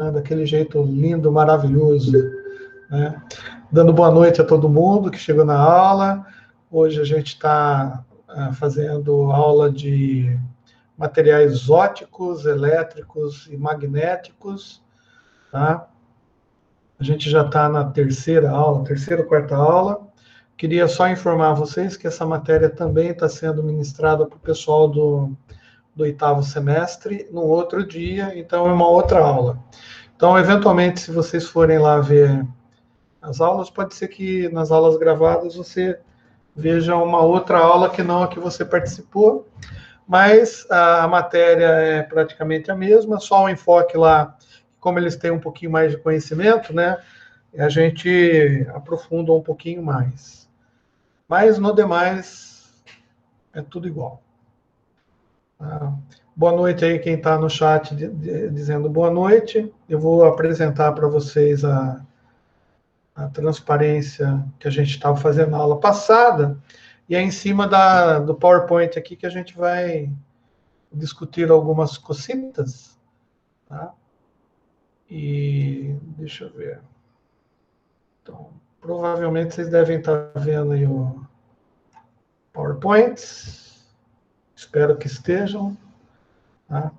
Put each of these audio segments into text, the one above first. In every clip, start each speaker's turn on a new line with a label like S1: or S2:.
S1: né, daquele jeito lindo, maravilhoso, né? Dando boa noite a todo mundo que chegou na aula. Hoje a gente está fazendo aula de materiais ópticos, elétricos e magnéticos, tá? A gente já está na terceira aula, terceira ou quarta aula. Queria só informar vocês que essa matéria também está sendo ministrada para o pessoal do oitavo semestre, no outro dia, então é uma outra aula. Então, eventualmente, se vocês forem lá ver as aulas, pode ser que nas aulas gravadas você veja uma outra aula que não a que você participou, mas a matéria é praticamente a mesma, só o enfoque lá, como eles têm um pouquinho mais de conhecimento, né, a gente aprofunda um pouquinho mais. Mas, no demais, é tudo igual. Boa noite aí quem está no chat dizendo boa noite. Eu vou apresentar para vocês a transparência que a gente estava fazendo na aula passada, e é em cima do PowerPoint aqui que a gente vai discutir algumas cositas, tá? E deixa eu ver. Então, provavelmente vocês devem estar vendo aí o PowerPoint. Espero que estejam. Tá?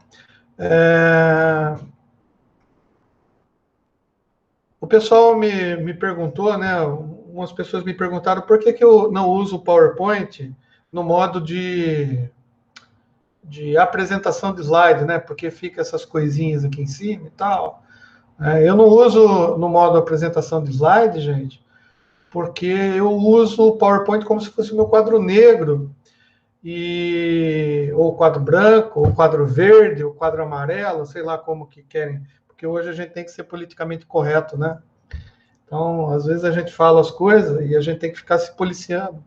S1: O pessoal me perguntou, né? Algumas pessoas me perguntaram por que eu não uso o PowerPoint no modo de apresentação de slide, né? Porque fica essas coisinhas aqui em cima e tal. Eu não uso no modo apresentação de slide, gente, porque eu uso o PowerPoint como se fosse o meu quadro negro, ou quadro branco, ou quadro verde, ou quadro amarelo, sei lá como que querem, porque hoje a gente tem que ser politicamente correto, né? Então, às vezes a gente fala as coisas e a gente tem que ficar se policiando,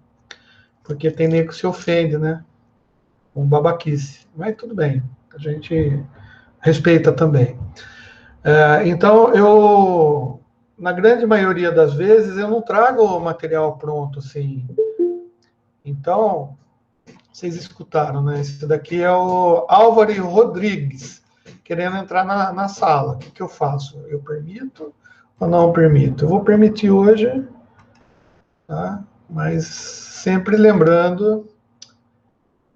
S1: porque tem nego que se ofende, né? Um babaquice. Mas tudo bem, a gente respeita também. Então, na grande maioria das vezes, eu não trago o material pronto, assim. Então, vocês escutaram, né? Esse daqui é o Álvaro Rodrigues, querendo entrar na sala. O que eu faço? Eu permito ou não permito? Eu vou permitir hoje, tá? Mas sempre lembrando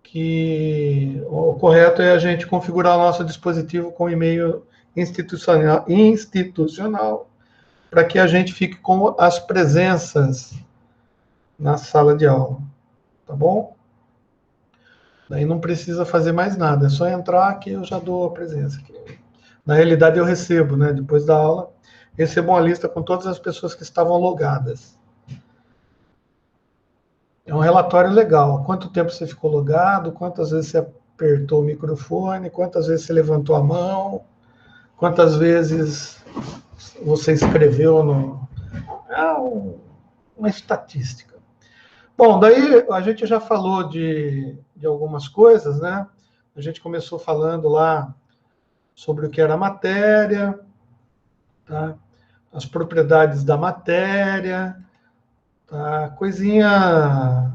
S1: que o correto é a gente configurar o nosso dispositivo com e-mail institucional para que a gente fique com as presenças na sala de aula, tá bom? Daí não precisa fazer mais nada, é só entrar que eu já dou a presença. Na realidade, eu recebo, né? Depois da aula, recebo uma lista com todas as pessoas que estavam logadas. É um relatório legal. Quanto tempo você ficou logado, quantas vezes você apertou o microfone, quantas vezes você levantou a mão, quantas vezes você escreveu no... uma estatística. Bom, daí a gente já falou de algumas coisas, né? A gente começou falando lá sobre o que era matéria, tá? As propriedades da matéria, tá? Coisinha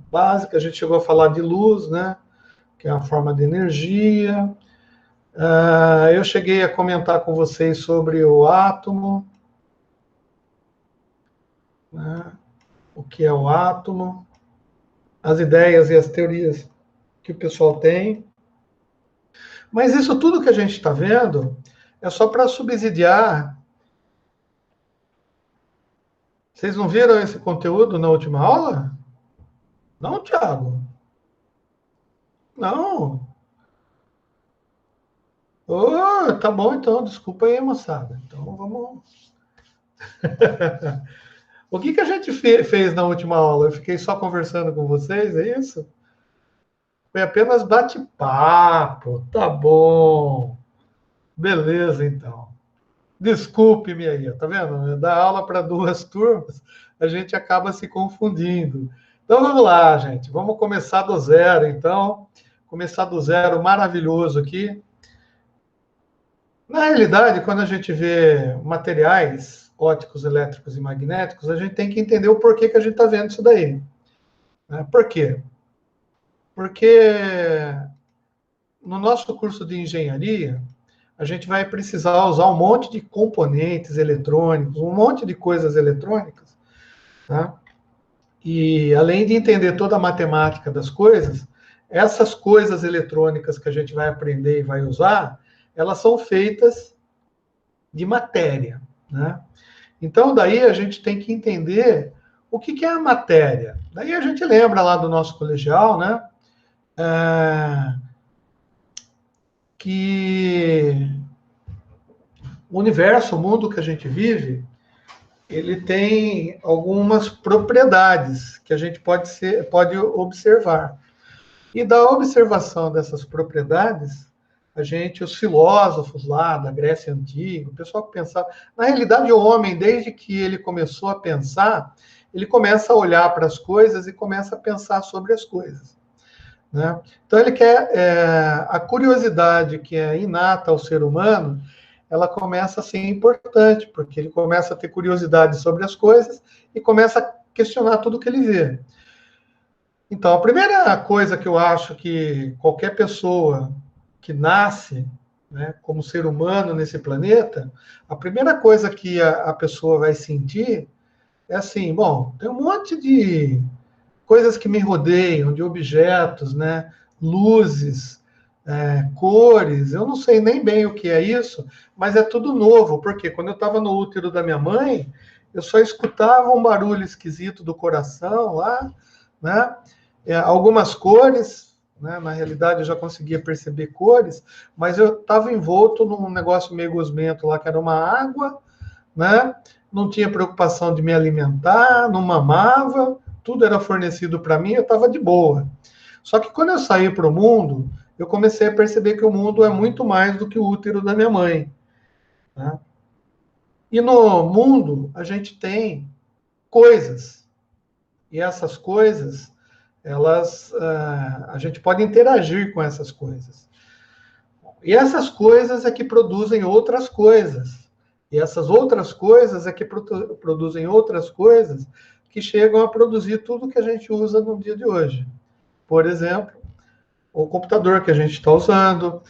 S1: básica, a gente chegou a falar de luz, né? Que é uma forma de energia. Eu cheguei a comentar com vocês sobre o átomo, né? O que é o átomo, as ideias e as teorias que o pessoal tem. Mas isso tudo que a gente está vendo é só para subsidiar. Vocês não viram esse conteúdo na última aula? Não, Thiago? Não. Oh, tá bom, então. Desculpa aí, moçada. Então, vamos... O que a gente fez na última aula? Eu fiquei só conversando com vocês, é isso? Foi apenas bate-papo. Tá bom. Beleza, então. Desculpe-me aí, tá vendo? Dar aula para duas turmas, a gente acaba se confundindo. Então vamos lá, gente. Vamos começar do zero, então. Começar do zero, maravilhoso aqui. Na realidade, quando a gente vê materiais ópticos, elétricos e magnéticos, a gente tem que entender o porquê que a gente está vendo isso daí. Por quê? Porque no nosso curso de engenharia, a gente vai precisar usar um monte de componentes eletrônicos, um monte de coisas eletrônicas, tá? E além de entender toda a matemática das coisas, essas coisas eletrônicas que a gente vai aprender e vai usar, elas são feitas de matéria, né? Então, daí a gente tem que entender o que é a matéria. Daí a gente lembra lá do nosso colegial, né? Que o universo, o mundo que a gente vive, ele tem algumas propriedades que a gente pode observar. E da observação dessas propriedades, os filósofos lá da Grécia Antiga, o pessoal que pensava... Na realidade, o homem, desde que ele começou a pensar, ele começa a olhar para as coisas e começa a pensar sobre as coisas, né? Então, ele quer... a curiosidade que é inata ao ser humano, ela começa a ser importante, porque ele começa a ter curiosidade sobre as coisas e começa a questionar tudo que ele vê. Então, a primeira coisa que eu acho que qualquer pessoa que nasce, né, como ser humano nesse planeta, a primeira coisa que a pessoa vai sentir é assim, bom, tem um monte de coisas que me rodeiam, de objetos, né, luzes, cores, eu não sei nem bem o que é isso, mas é tudo novo, porque quando eu estava no útero da minha mãe, eu só escutava um barulho esquisito do coração lá, né? Algumas cores, né? Na realidade eu já conseguia perceber cores, mas eu estava envolto num negócio meio gosmento lá, que era uma água, né? Não tinha preocupação de me alimentar, não mamava, tudo era fornecido para mim, eu estava de boa. Só que quando eu saí para o mundo, eu comecei a perceber que o mundo é muito mais do que o útero da minha mãe, né? E no mundo a gente tem coisas, e essas coisas, a gente pode interagir com essas coisas. E essas coisas é que produzem outras coisas. E essas outras coisas é que produzem outras coisas que chegam a produzir tudo que a gente usa no dia de hoje. Por exemplo, o computador que a gente está usando,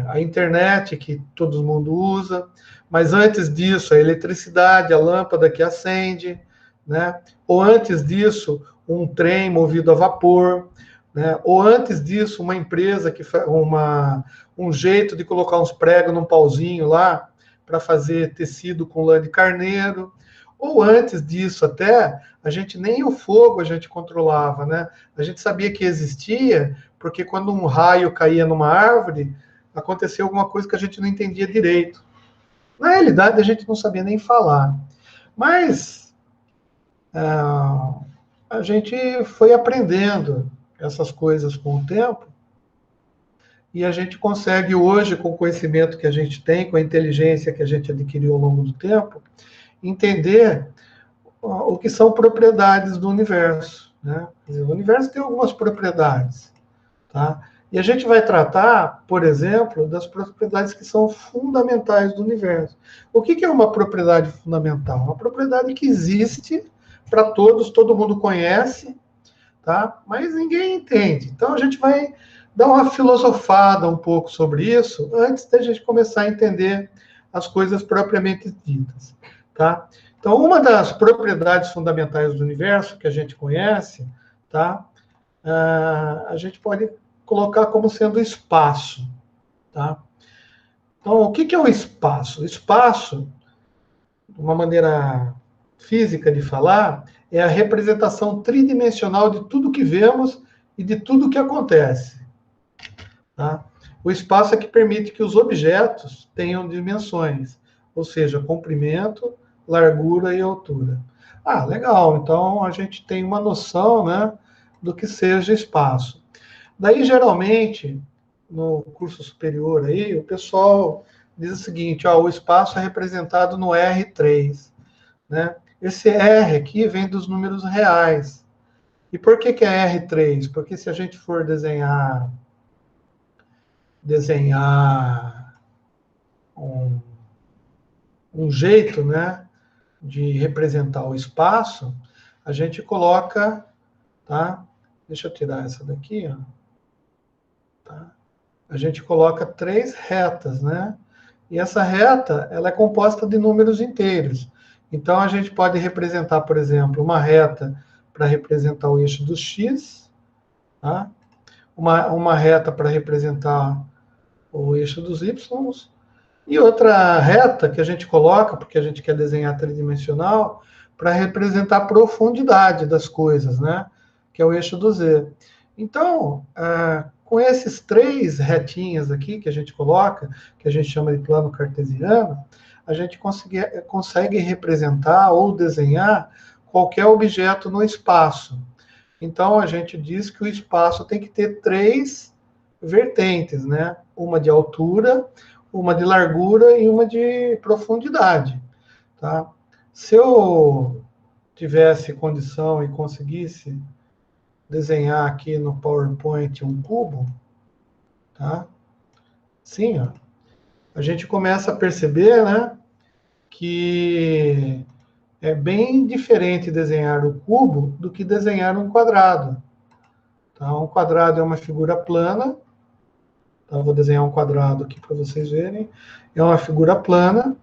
S1: a internet que todo mundo usa, mas antes disso, a eletricidade, a lâmpada que acende, né? Ou antes disso, um trem movido a vapor, né? Ou antes disso, uma empresa um jeito de colocar uns pregos num pauzinho lá para fazer tecido com lã de carneiro. Ou antes disso, até, a gente nem o fogo a gente controlava, né? A gente sabia que existia, porque quando um raio caía numa árvore, acontecia alguma coisa que a gente não entendia direito. Na realidade, a gente não sabia nem falar. Mas a gente foi aprendendo essas coisas com o tempo, e a gente consegue hoje, com o conhecimento que a gente tem, com a inteligência que a gente adquiriu ao longo do tempo, entender o que são propriedades do universo, né? Quer dizer, o universo tem algumas propriedades, tá? E a gente vai tratar, por exemplo, das propriedades que são fundamentais do universo. O que é uma propriedade fundamental? Uma propriedade que existe para todos, todo mundo conhece, tá? Mas ninguém entende. Então a gente vai dar uma filosofada um pouco sobre isso antes da gente começar a entender as coisas propriamente ditas, tá? Então, uma das propriedades fundamentais do universo que a gente conhece, tá? A gente pode colocar como sendo o espaço, tá? Então, o que é o espaço? O espaço, de uma maneira física de falar, é a representação tridimensional de tudo que vemos e de tudo que acontece, tá? O espaço é que permite que os objetos tenham dimensões, ou seja, comprimento, largura e altura. Ah, legal. Então a gente tem uma noção, né, do que seja espaço. Daí, geralmente, no curso superior aí, o pessoal diz o seguinte, ó, o espaço é representado no R3, né? Esse R aqui vem dos números reais. E por que é R3? Porque se a gente for desenhar um jeito, né, de representar o espaço, a gente coloca, tá? Deixa eu tirar essa daqui, ó. Tá? a gente coloca 3 retas, né? E essa reta, ela é composta de números inteiros. Então, a gente pode representar, por exemplo, uma reta para representar o eixo do x, tá? Uma reta para representar o eixo dos y, e outra reta que a gente coloca, porque a gente quer desenhar tridimensional, para representar a profundidade das coisas, né? Que é o eixo do z. Então, com esses 3 retinhas aqui que a gente coloca, que a gente chama de plano cartesiano, a gente consegue representar ou desenhar qualquer objeto no espaço. Então, a gente diz que o espaço tem que ter 3 vertentes, né? Uma de altura, uma de largura e uma de profundidade, tá? Se eu tivesse condição e conseguisse desenhar aqui no PowerPoint um cubo, tá? Sim, ó. A gente começa a perceber, né, que é bem diferente desenhar o cubo do que desenhar um quadrado. Tá? Um quadrado é uma figura plana. Tá? Vou desenhar um quadrado aqui para vocês verem. É uma figura plana.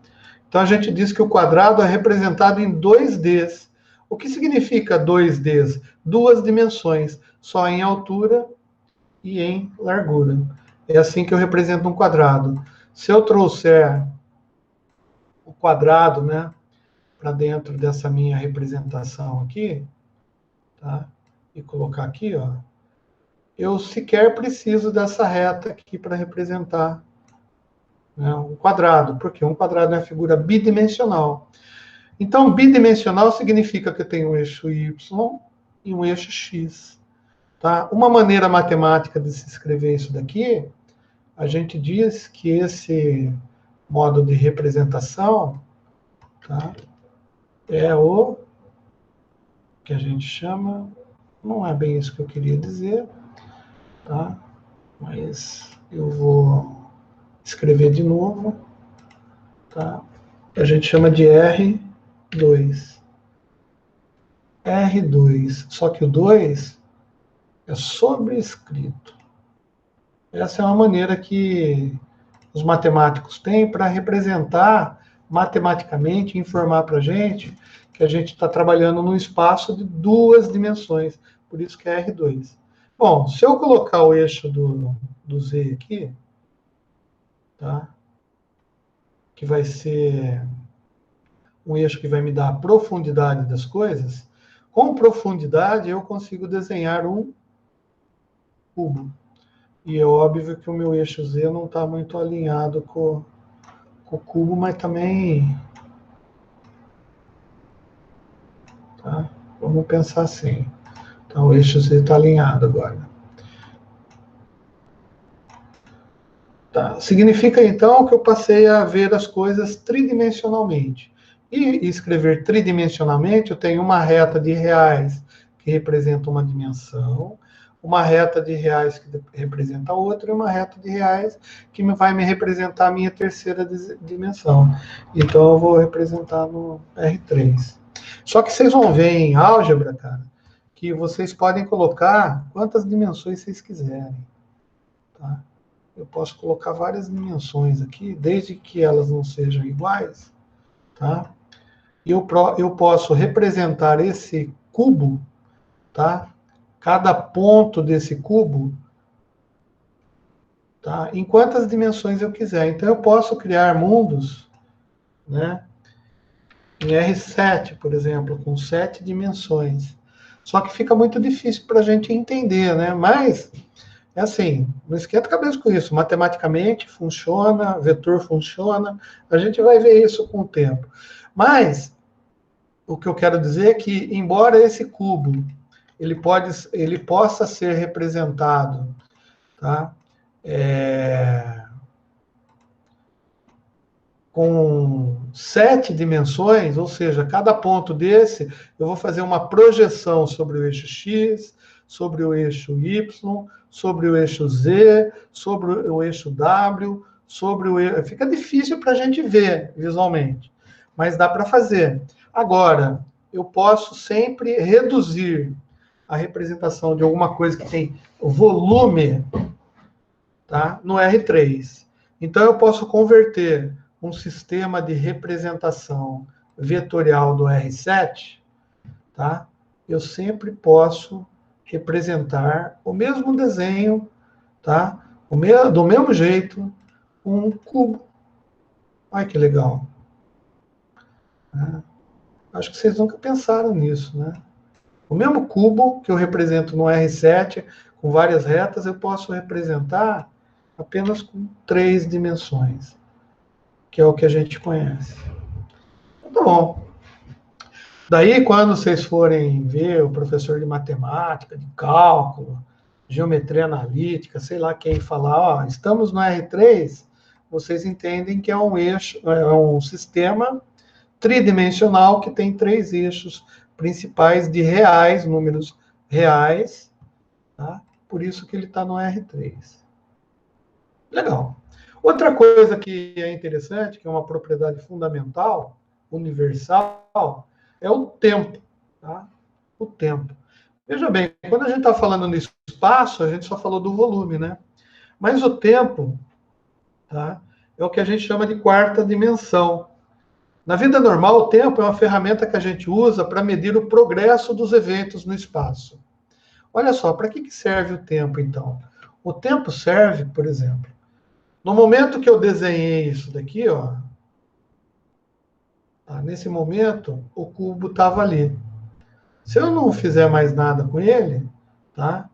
S1: Então, a gente diz que o quadrado é representado em 2Ds. O que significa 2Ds? 2 dimensões, só em altura e em largura. É assim que eu represento um quadrado. Se eu trouxer o quadrado, né, para dentro dessa minha representação aqui, tá? E colocar aqui, ó, eu sequer preciso dessa reta aqui para representar, né, um quadrado, porque um quadrado é uma figura bidimensional. Então, bidimensional significa que eu tenho um eixo y e um eixo x. Tá? Uma maneira matemática de se escrever isso daqui, a gente diz que esse modo de representação, tá, é o que a gente chama, não é bem isso que eu queria dizer, tá? Mas eu vou escrever de novo, tá? A gente chama de R2. R2, só que o 2 é sobrescrito. Essa é uma maneira que os matemáticos têm para representar matematicamente, informar para a gente que a gente está trabalhando num espaço de 2 dimensões, por isso que é R2. Bom, se eu colocar o eixo do Z aqui, tá? Que vai ser um eixo que vai me dar a profundidade das coisas, com profundidade eu consigo desenhar um cubo. E é óbvio que o meu eixo Z não está muito alinhado com o cubo, mas também... Tá? Vamos pensar assim. Então, o eixo Z está alinhado agora. Tá. Significa, então, que eu passei a ver as coisas tridimensionalmente. E escrever tridimensionalmente, eu tenho uma reta de reais que representa uma dimensão, uma reta de reais que representa outra, e uma reta de reais que vai me representar a minha terceira dimensão. Então, eu vou representar no R3. Só que vocês vão ver em álgebra, cara, que vocês podem colocar quantas dimensões vocês quiserem. Tá? Eu posso colocar várias dimensões aqui, desde que elas não sejam iguais. Tá? E eu posso representar esse cubo, tá? Cada ponto desse cubo, tá? Em quantas dimensões eu quiser. Então, eu posso criar mundos, né? Em R7, por exemplo, com 7 dimensões. Só que fica muito difícil para a gente entender, né? Mas, é assim, não esquenta a cabeça com isso. Matematicamente funciona, vetor funciona, a gente vai ver isso com o tempo. Mas, o que eu quero dizer é que, embora esse cubo ele possa ser representado, tá? Com 7 dimensões, ou seja, cada ponto desse, eu vou fazer uma projeção sobre o eixo X, sobre o eixo Y, sobre o eixo Z, sobre o eixo W, sobre o eixo... Fica difícil para a gente ver visualmente, mas dá para fazer. Agora, eu posso sempre reduzir a representação de alguma coisa que tem volume, tá? No R3. Então, eu posso converter um sistema de representação vetorial do R7, tá? Eu sempre posso representar o mesmo desenho, tá? Do mesmo jeito, um cubo. Olha que legal. Acho que vocês nunca pensaram nisso, né? O mesmo cubo que eu represento no R7, com várias retas, eu posso representar apenas com 3 dimensões, que é o que a gente conhece. Tá bom. Daí, quando vocês forem ver o professor de matemática, de cálculo, geometria analítica, sei lá quem falar, ó, estamos no R3, vocês entendem que é um eixo, é um sistema tridimensional que tem 3 eixos principais de reais, números reais, tá? Por isso que ele está no R3. Legal. Outra coisa que é interessante, que é uma propriedade fundamental, universal, é o tempo. Tá? O tempo. Veja bem, quando a gente está falando no espaço, a gente só falou do volume, né? Mas o tempo, tá, é o que a gente chama de quarta dimensão. Na vida normal, o tempo é uma ferramenta que a gente usa para medir o progresso dos eventos no espaço. Olha só, para que serve o tempo, então? O tempo serve, por exemplo, no momento que eu desenhei isso daqui, ó, tá, nesse momento, o cubo estava ali. Se eu não fizer mais nada com ele, tá,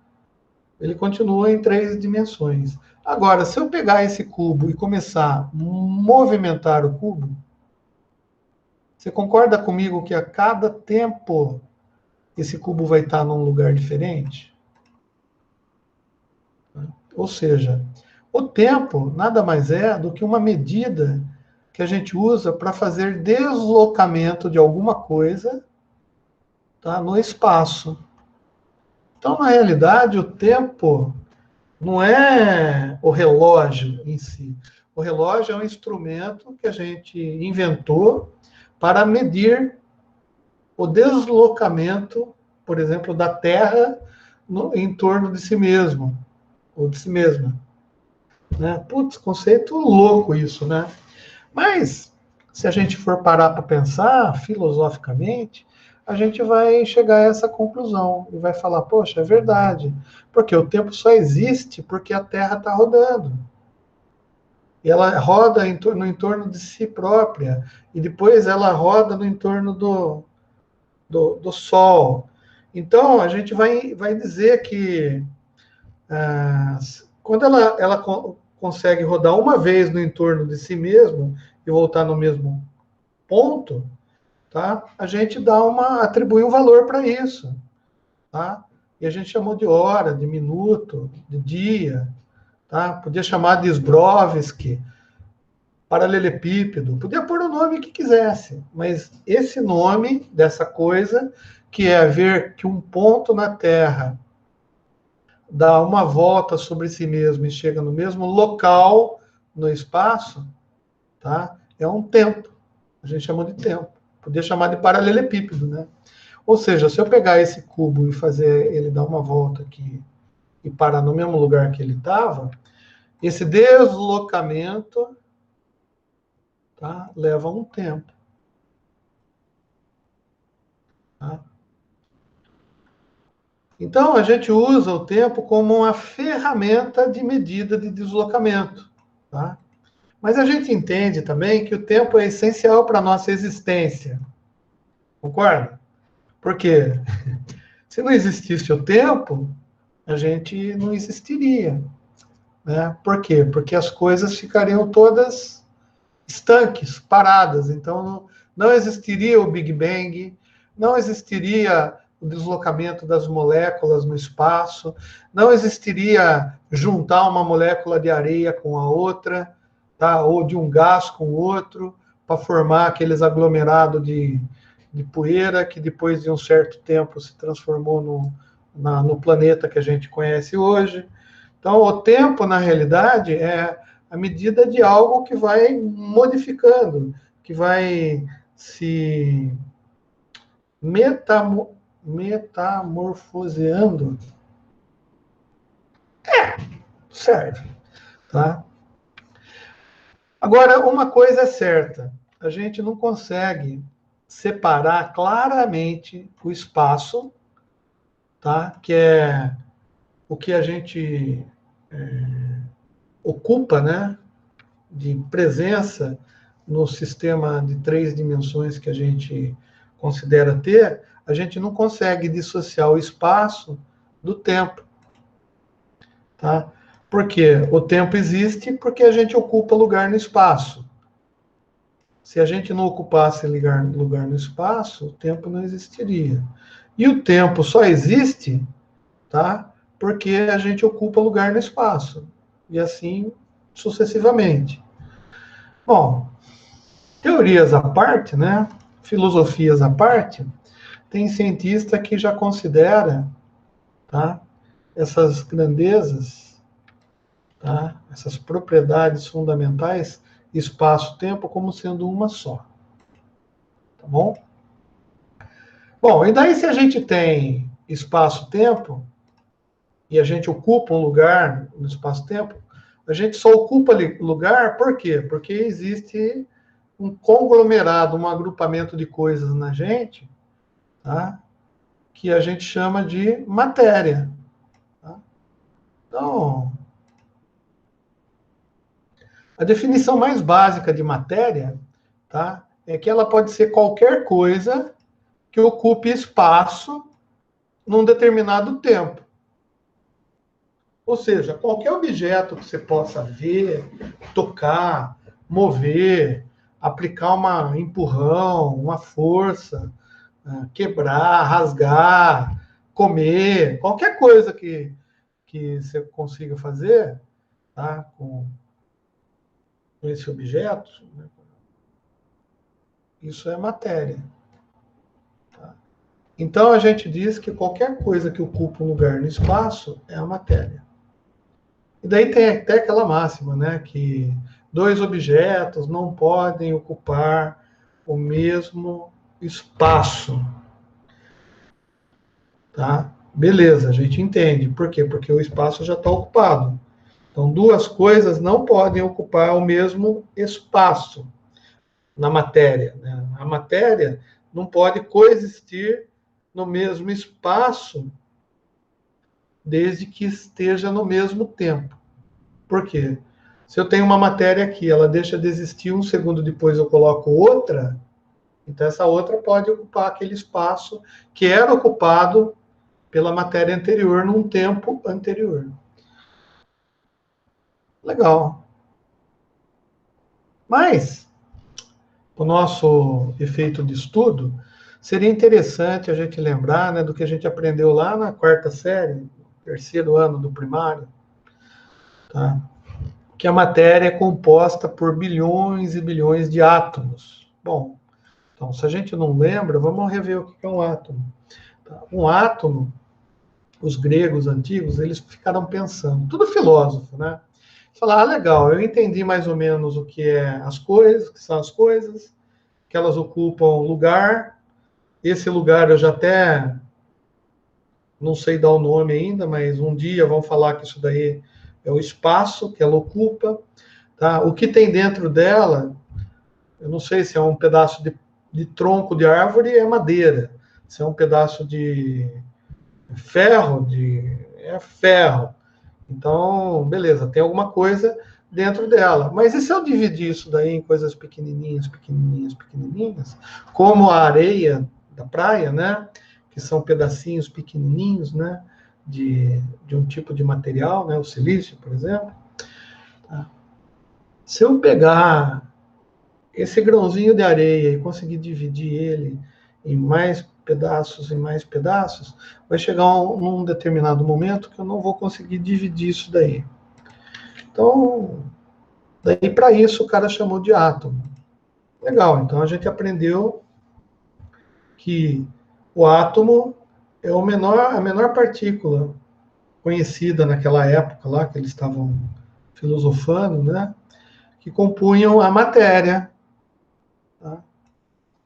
S1: ele continua em 3 dimensões. Agora, se eu pegar esse cubo e começar a movimentar o cubo, você concorda comigo que a cada tempo esse cubo vai estar num lugar diferente? Ou seja, o tempo nada mais é do que uma medida que a gente usa para fazer deslocamento de alguma coisa, tá, no espaço. Então, na realidade, o tempo não é o relógio em si. O relógio é um instrumento que a gente inventou para medir o deslocamento, por exemplo, da Terra em torno de si mesmo, ou de si mesma. Né? Putz, conceito louco isso, né? Mas, se a gente for parar para pensar filosoficamente, a gente vai chegar a essa conclusão e vai falar, poxa, é verdade, porque o tempo só existe porque a Terra está rodando. E ela roda no entorno de si própria, e depois ela roda no entorno do Sol. Então, a gente vai dizer que quando ela consegue rodar uma vez no entorno de si mesmo e voltar no mesmo ponto, tá? A gente atribui um valor para isso, tá? E a gente chamou de hora, de minuto, de dia, tá? Podia chamar de Sbrovski, paralelepípedo, podia pôr o nome que quisesse, mas esse nome dessa coisa, que é ver que um ponto na Terra dá uma volta sobre si mesmo e chega no mesmo local no espaço, tá? É um tempo. A gente chama de tempo. Podia chamar de paralelepípedo, né? Ou seja, se eu pegar esse cubo e fazer ele dar uma volta aqui e parar no mesmo lugar que ele estava, esse deslocamento, tá, leva um tempo. Tá? Então, a gente usa o tempo como uma ferramenta de medida de deslocamento. Tá? Mas a gente entende também que o tempo é essencial para a nossa existência. Concorda? Porque se não existisse o tempo, a gente não existiria. Né? Por quê? Porque as coisas ficariam todas estanques, paradas. Então, não existiria o Big Bang, não existiria o deslocamento das moléculas no espaço, não existiria juntar uma molécula de areia com a outra, tá? Ou de um gás com o outro, para formar aqueles aglomerados de poeira que depois de um certo tempo se transformou no planeta que a gente conhece hoje. Então, o tempo, na realidade, é a medida de algo que vai modificando, que vai se metamorfoseando. Serve. tá? Agora, uma coisa é certa, a gente não consegue separar claramente o espaço, tá? Que é o que a gente ocupa, né? De presença no sistema de 3 dimensões que a gente considera ter, a gente não consegue dissociar o espaço do tempo, tá? Porque o tempo existe porque a gente ocupa lugar no espaço. Se a gente não ocupasse lugar no espaço, o tempo não existiria. E o tempo só existe, tá? Porque a gente ocupa lugar no espaço. E assim sucessivamente. Bom, teorias à parte, né? Filosofias à parte, tem cientista que já considera, tá? Essas grandezas, tá? Essas propriedades fundamentais, espaço-tempo, como sendo uma só. Tá bom? Bom, e daí se a gente tem espaço-tempo, e a gente ocupa um lugar no espaço-tempo, a gente só ocupa lugar por quê? Porque existe um conglomerado, um agrupamento de coisas na gente, tá? Que a gente chama de matéria. Tá? Então, a definição mais básica de matéria, tá? É que ela pode ser qualquer coisa que ocupe espaço num determinado tempo. Ou seja, qualquer objeto que você possa ver, tocar, mover, aplicar um empurrão, uma força, quebrar, rasgar, comer, qualquer coisa que você consiga fazer, tá, com esse objeto, né, isso é matéria. Tá? Então a gente diz que qualquer coisa que ocupa um lugar no espaço é a matéria. E daí tem até aquela máxima, né, que 2 objetos não podem ocupar o mesmo espaço. Tá? Beleza, a gente entende. Por quê? Porque o espaço já está ocupado. Então, 2 coisas não podem ocupar o mesmo espaço na matéria. Né? A matéria não pode coexistir no mesmo espaço desde que esteja no mesmo tempo. Por quê? Se eu tenho uma matéria aqui, ela deixa de existir, 1 segundo depois eu coloco outra, então essa outra pode ocupar aquele espaço que era ocupado pela matéria anterior num tempo anterior. Legal. Mas, o nosso efeito de estudo, seria interessante a gente lembrar, né, do que a gente aprendeu lá na 4ª série, 3º ano do primário, tá? Que a matéria é composta por bilhões e bilhões de átomos. Bom, então, se a gente não lembra, vamos rever o que é um átomo. Tá? Um átomo, os gregos antigos, eles ficaram pensando, tudo filósofo, né? Falar, legal, eu entendi mais ou menos o que é as coisas, que são as coisas, que elas ocupam lugar. Esse lugar eu já até não sei dar o nome ainda, mas um dia vão falar que isso daí é o espaço que ela ocupa. Tá? O que tem dentro dela, eu não sei se é um pedaço de tronco de árvore, é madeira. Se é um pedaço de ferro, é ferro. Então, beleza, tem alguma coisa dentro dela. Mas e se eu dividir isso daí em coisas pequenininhas, pequenininhas, pequenininhas, como a areia da praia, né? Que são pedacinhos pequenininhos, né? De um tipo de material, né? O silício, por exemplo. Tá? Se eu pegar esse grãozinho de areia e conseguir dividir ele em mais pedaços, vai chegar num determinado momento que eu não vou conseguir dividir isso daí. Então, daí para isso o cara chamou de átomo. Legal, então a gente aprendeu que o átomo é a menor partícula conhecida naquela época lá, que eles estavam filosofando, né? Que compunham a matéria. Tá?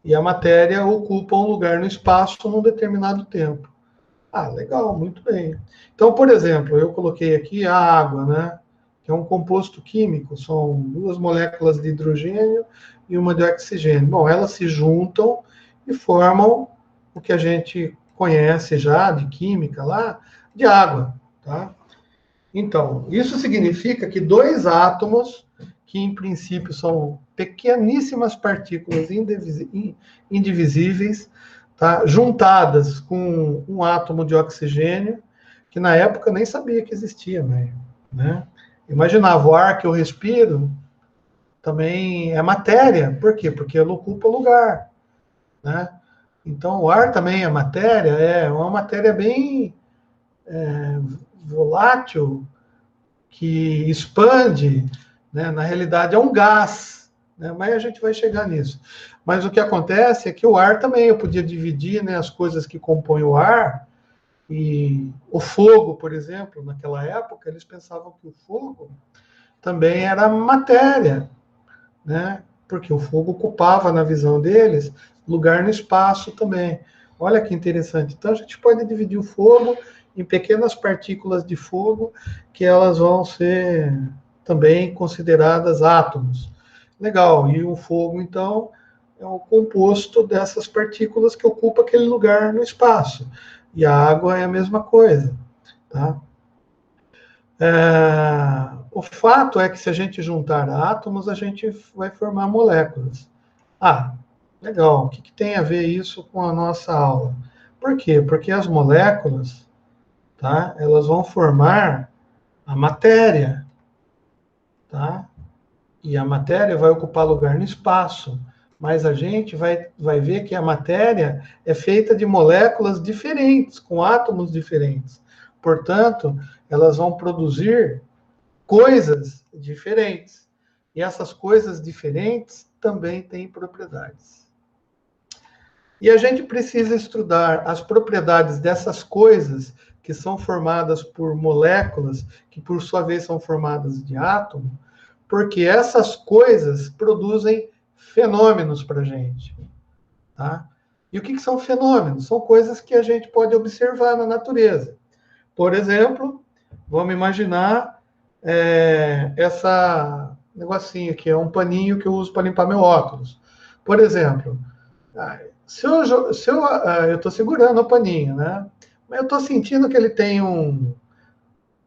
S1: E a matéria ocupa um lugar no espaço num determinado tempo. Ah, legal, muito bem. Então, por exemplo, eu coloquei aqui a água, né? Que que é um composto químico, são 2 moléculas de hidrogênio e uma de oxigênio. Bom, elas se juntam e formam o que a gente conhece já de química lá, de água, tá? Então, isso significa que 2 átomos, que em princípio são pequeníssimas partículas indivisíveis, tá? Juntadas com um átomo de oxigênio, que na época nem sabia que existia, né? Imaginava, o ar que eu respiro também é matéria. Por quê? Porque ele ocupa lugar, né? Então, o ar também é uma matéria bem volátil, que expande, né? Na realidade é um gás, né? Mas a gente vai chegar nisso. Mas o que acontece é que o ar também, eu podia dividir, né, as coisas que compõem o ar, e o fogo, por exemplo, naquela época, eles pensavam que o fogo também era matéria, né? Porque o fogo ocupava, na visão deles, lugar no espaço também. Olha que interessante. Então, a gente pode dividir o fogo em pequenas partículas de fogo, que elas vão ser também consideradas átomos. Legal. E o fogo, então, é o composto dessas partículas que ocupa aquele lugar no espaço. E a água é a mesma coisa, tá? O fato é que se a gente juntar átomos, a gente vai formar moléculas. Ah, legal. O que tem a ver isso com a nossa aula? Por quê? Porque as moléculas, tá? Elas vão formar a matéria, tá? E a matéria vai ocupar lugar no espaço. Mas a gente vai ver que a matéria é feita de moléculas diferentes, com átomos diferentes. Portanto, elas vão produzir coisas diferentes. E essas coisas diferentes também têm propriedades. E a gente precisa estudar as propriedades dessas coisas que são formadas por moléculas, que por sua vez são formadas de átomo, porque essas coisas produzem fenômenos para a gente. Tá? E o que são fenômenos? São coisas que a gente pode observar na natureza. Por exemplo, vamos imaginar essa negocinho aqui, é um paninho que eu uso para limpar meu óculos. Por exemplo, eu estou segurando o paninho, né? Mas eu estou sentindo que ele tem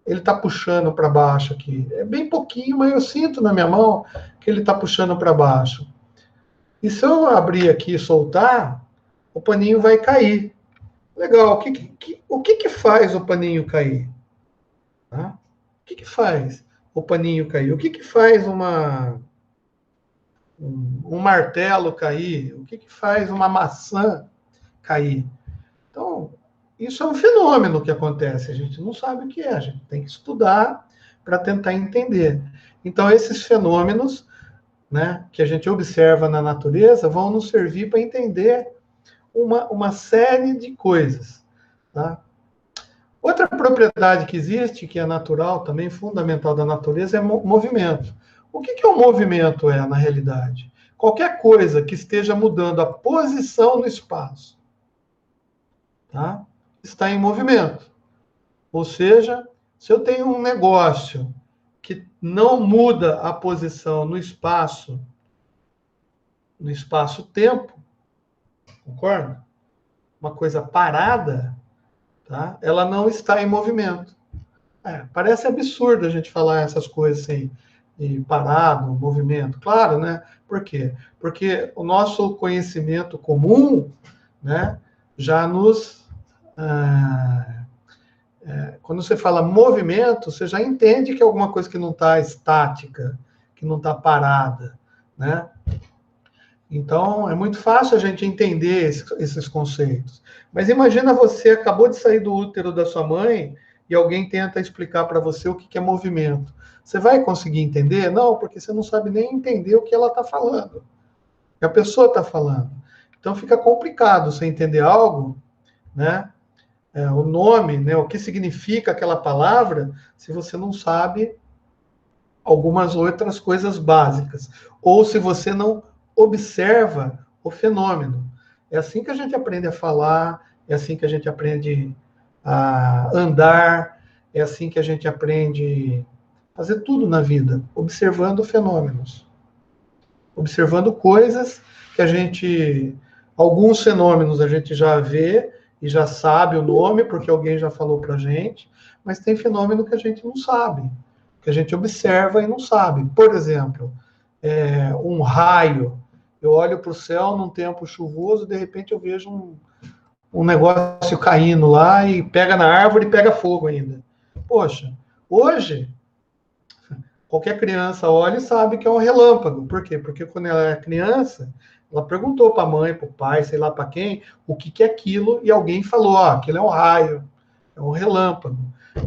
S1: ele está puxando para baixo aqui. É bem pouquinho, mas eu sinto na minha mão que ele está puxando para baixo. E se eu abrir aqui e soltar, o paninho vai cair. Legal. O que faz o paninho cair? Tá? O que faz o paninho cair? O que faz um martelo cair? O que faz uma maçã cair? Então, isso é um fenômeno que acontece. A gente não sabe o que é. A gente tem que estudar para tentar entender. Então, esses fenômenos, né, que a gente observa na natureza vão nos servir para entender uma série de coisas. Tá? Outra propriedade que existe, que é natural, também fundamental da natureza, é movimento. O que o movimento é, na realidade? Qualquer coisa que esteja mudando a posição no espaço, tá? Está em movimento. Ou seja, se eu tenho um negócio que não muda a posição no espaço-tempo, concorda? Uma coisa parada, tá? Ela não está em movimento. Parece absurdo a gente falar essas coisas assim, de parado, movimento. Claro, né? Por quê? Porque o nosso conhecimento comum, né, já nos... quando você fala movimento, você já entende que é alguma coisa que não está estática, que não está parada, né? Então, é muito fácil a gente entender esses conceitos. Mas imagina você acabou de sair do útero da sua mãe e alguém tenta explicar para você o que é movimento. Você vai conseguir entender? Não, porque você não sabe nem entender o que ela está falando, o que a pessoa está falando. Então, fica complicado você entender algo, né? O nome, né? O que significa aquela palavra, se você não sabe algumas outras coisas básicas. Ou se você não observa o fenômeno. É assim que a gente aprende a falar, é assim que a gente aprende a andar, é assim que a gente aprende fazer tudo na vida, observando fenômenos, observando coisas que a gente, alguns fenômenos a gente já vê e já sabe o nome, porque alguém já falou para a gente, mas tem fenômeno que a gente não sabe, que a gente observa e não sabe. Por exemplo, um raio. Eu olho para o céu num tempo chuvoso, de repente eu vejo um negócio caindo lá e pega na árvore e pega fogo ainda. Poxa, hoje, qualquer criança olha e sabe que é um relâmpago. Por quê? Porque quando ela era criança, ela perguntou para a mãe, para o pai, sei lá para quem, o que é aquilo, e alguém falou, aquilo é um raio, é um relâmpago.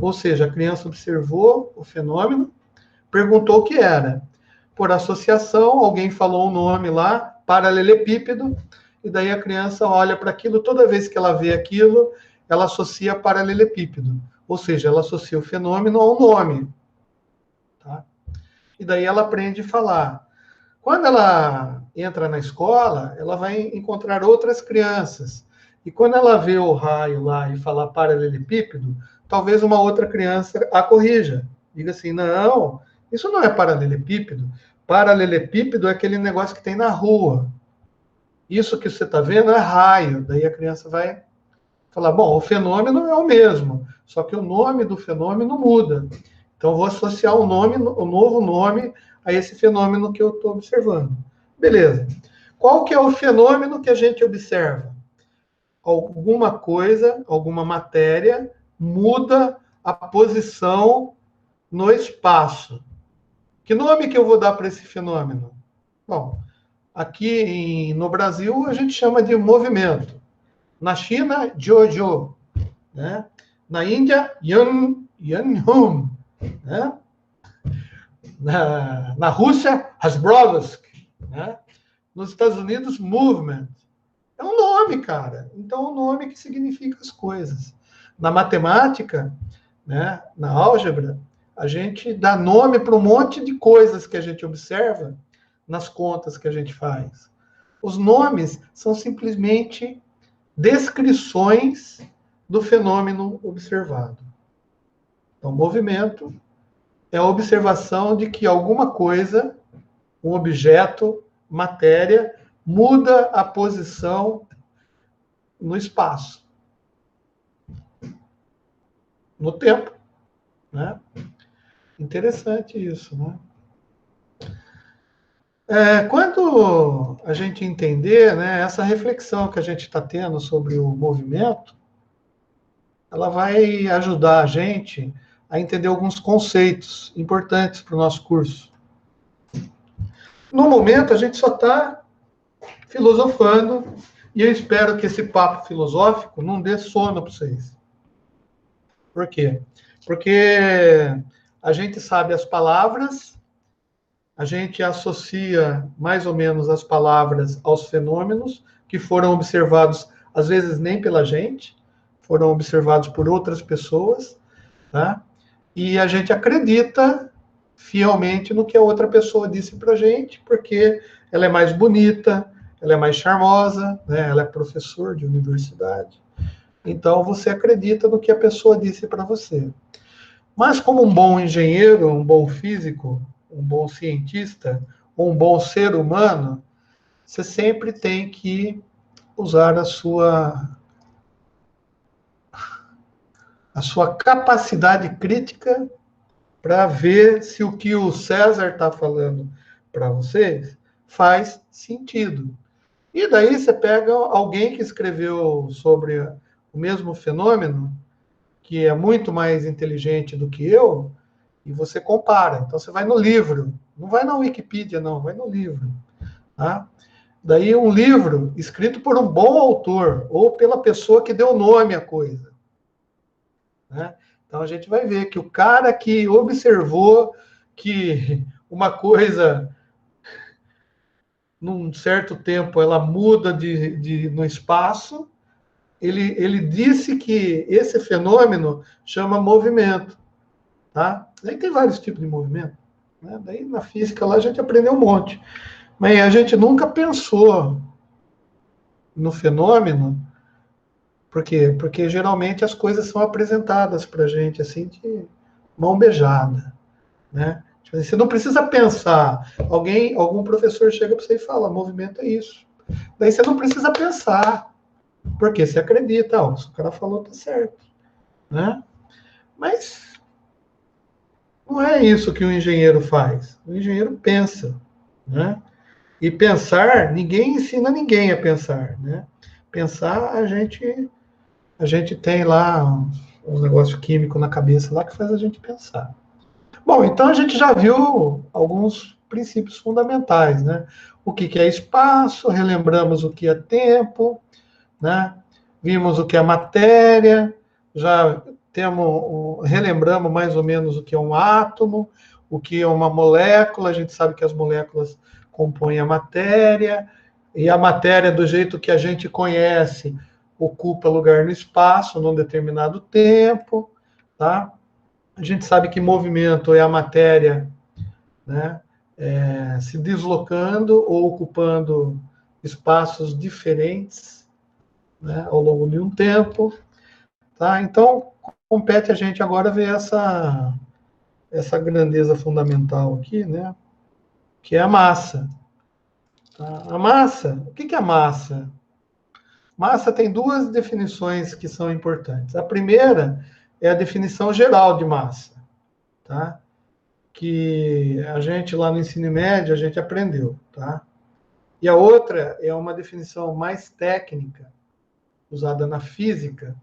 S1: Ou seja, a criança observou o fenômeno, perguntou o que era. Por associação, alguém falou um nome lá, paralelepípedo, e daí a criança olha para aquilo, toda vez que ela vê aquilo, ela associa paralelepípedo. Ou seja, ela associa o fenômeno ao nome. Tá? E daí ela aprende a falar. Quando ela entra na escola, ela vai encontrar outras crianças. E quando ela vê o raio lá e falar paralelepípedo, talvez uma outra criança a corrija. Diga assim, não, isso não é paralelepípedo. Paralelepípedo é aquele negócio que tem na rua. Isso que você está vendo é raio. Daí a criança vai falar, bom, o fenômeno é o mesmo, só que o nome do fenômeno muda. Então, eu vou associar o novo nome a esse fenômeno que eu estou observando. Beleza. Qual que é o fenômeno que a gente observa? Alguma coisa, alguma matéria muda a posição no espaço. Que nome que eu vou dar para esse fenômeno? Bom, aqui no Brasil a gente chama de movimento. Na China, Jojo. Né? Na Índia, Yanhum. Né? Na Rússia, Hasbrovsk. Né? Nos Estados Unidos, Movement. É um nome, cara. Então, é um nome que significa as coisas. Na matemática, né, na álgebra, a gente dá nome para um monte de coisas que a gente observa nas contas que a gente faz. Os nomes são simplesmente descrições do fenômeno observado. Então, movimento é a observação de que alguma coisa, um objeto, matéria, muda a posição no espaço, no tempo. Né? Interessante isso, né? Quando a gente entender, né, essa reflexão que a gente está tendo sobre o movimento, ela vai ajudar a gente a entender alguns conceitos importantes para o nosso curso. No momento, a gente só está filosofando e eu espero que esse papo filosófico não dê sono para vocês. Por quê? Porque a gente sabe as palavras, a gente associa mais ou menos as palavras aos fenômenos que foram observados, às vezes nem pela gente, foram observados por outras pessoas, tá? E a gente acredita fielmente no que a outra pessoa disse para a gente, porque ela é mais bonita, ela é mais charmosa, né? Ela é professor de universidade. Então, você acredita no que a pessoa disse para você. Mas, como um bom engenheiro, um bom físico, um bom cientista, um bom ser humano, você sempre tem que usar a sua capacidade crítica para ver se o que o César está falando para vocês faz sentido. E daí você pega alguém que escreveu sobre o mesmo fenômeno, que é muito mais inteligente do que eu, e você compara. Então você vai no livro, não vai na Wikipedia, não, vai no livro. Tá? Daí um livro escrito por um bom autor, ou pela pessoa que deu nome à coisa. Né? Então a gente vai ver que o cara que observou que uma coisa, num certo tempo, ela muda no espaço, ele disse que esse fenômeno chama movimento. Tá? Daí tem vários tipos de movimento. Né? Daí na física lá a gente aprendeu um monte. Mas a gente nunca pensou no fenômeno. Por quê? Porque geralmente as coisas são apresentadas para a gente assim de mão beijada. né? Tipo assim, você não precisa pensar. Algum professor chega para você e fala, movimento é isso. Daí você não precisa pensar, porque você acredita, ó, se o cara falou, tá certo, né? Mas não é isso que o engenheiro faz. O engenheiro pensa, né? E pensar, ninguém ensina ninguém a pensar, né? Pensar, a gente tem lá um negócio químico na cabeça lá que faz a gente pensar. Bom, então a gente já viu alguns princípios fundamentais, né? O que é espaço, relembramos o que é tempo, né? Vimos o que é matéria, já relembramos mais ou menos o que é um átomo, o que é uma molécula, a gente sabe que as moléculas compõem a matéria, e a matéria, do jeito que a gente conhece, ocupa lugar no espaço, num determinado tempo, tá? A gente sabe que movimento é a matéria, né, se deslocando ou ocupando espaços diferentes, né, ao longo de um tempo. Tá? Então, compete a gente agora ver essa grandeza fundamental aqui, né, que é a massa. Tá? A massa, o que é a massa? Massa tem duas definições que são importantes. A primeira é a definição geral de massa, tá? Que a gente lá no ensino médio a gente aprendeu, tá? E a outra é uma definição mais técnica, usada na física,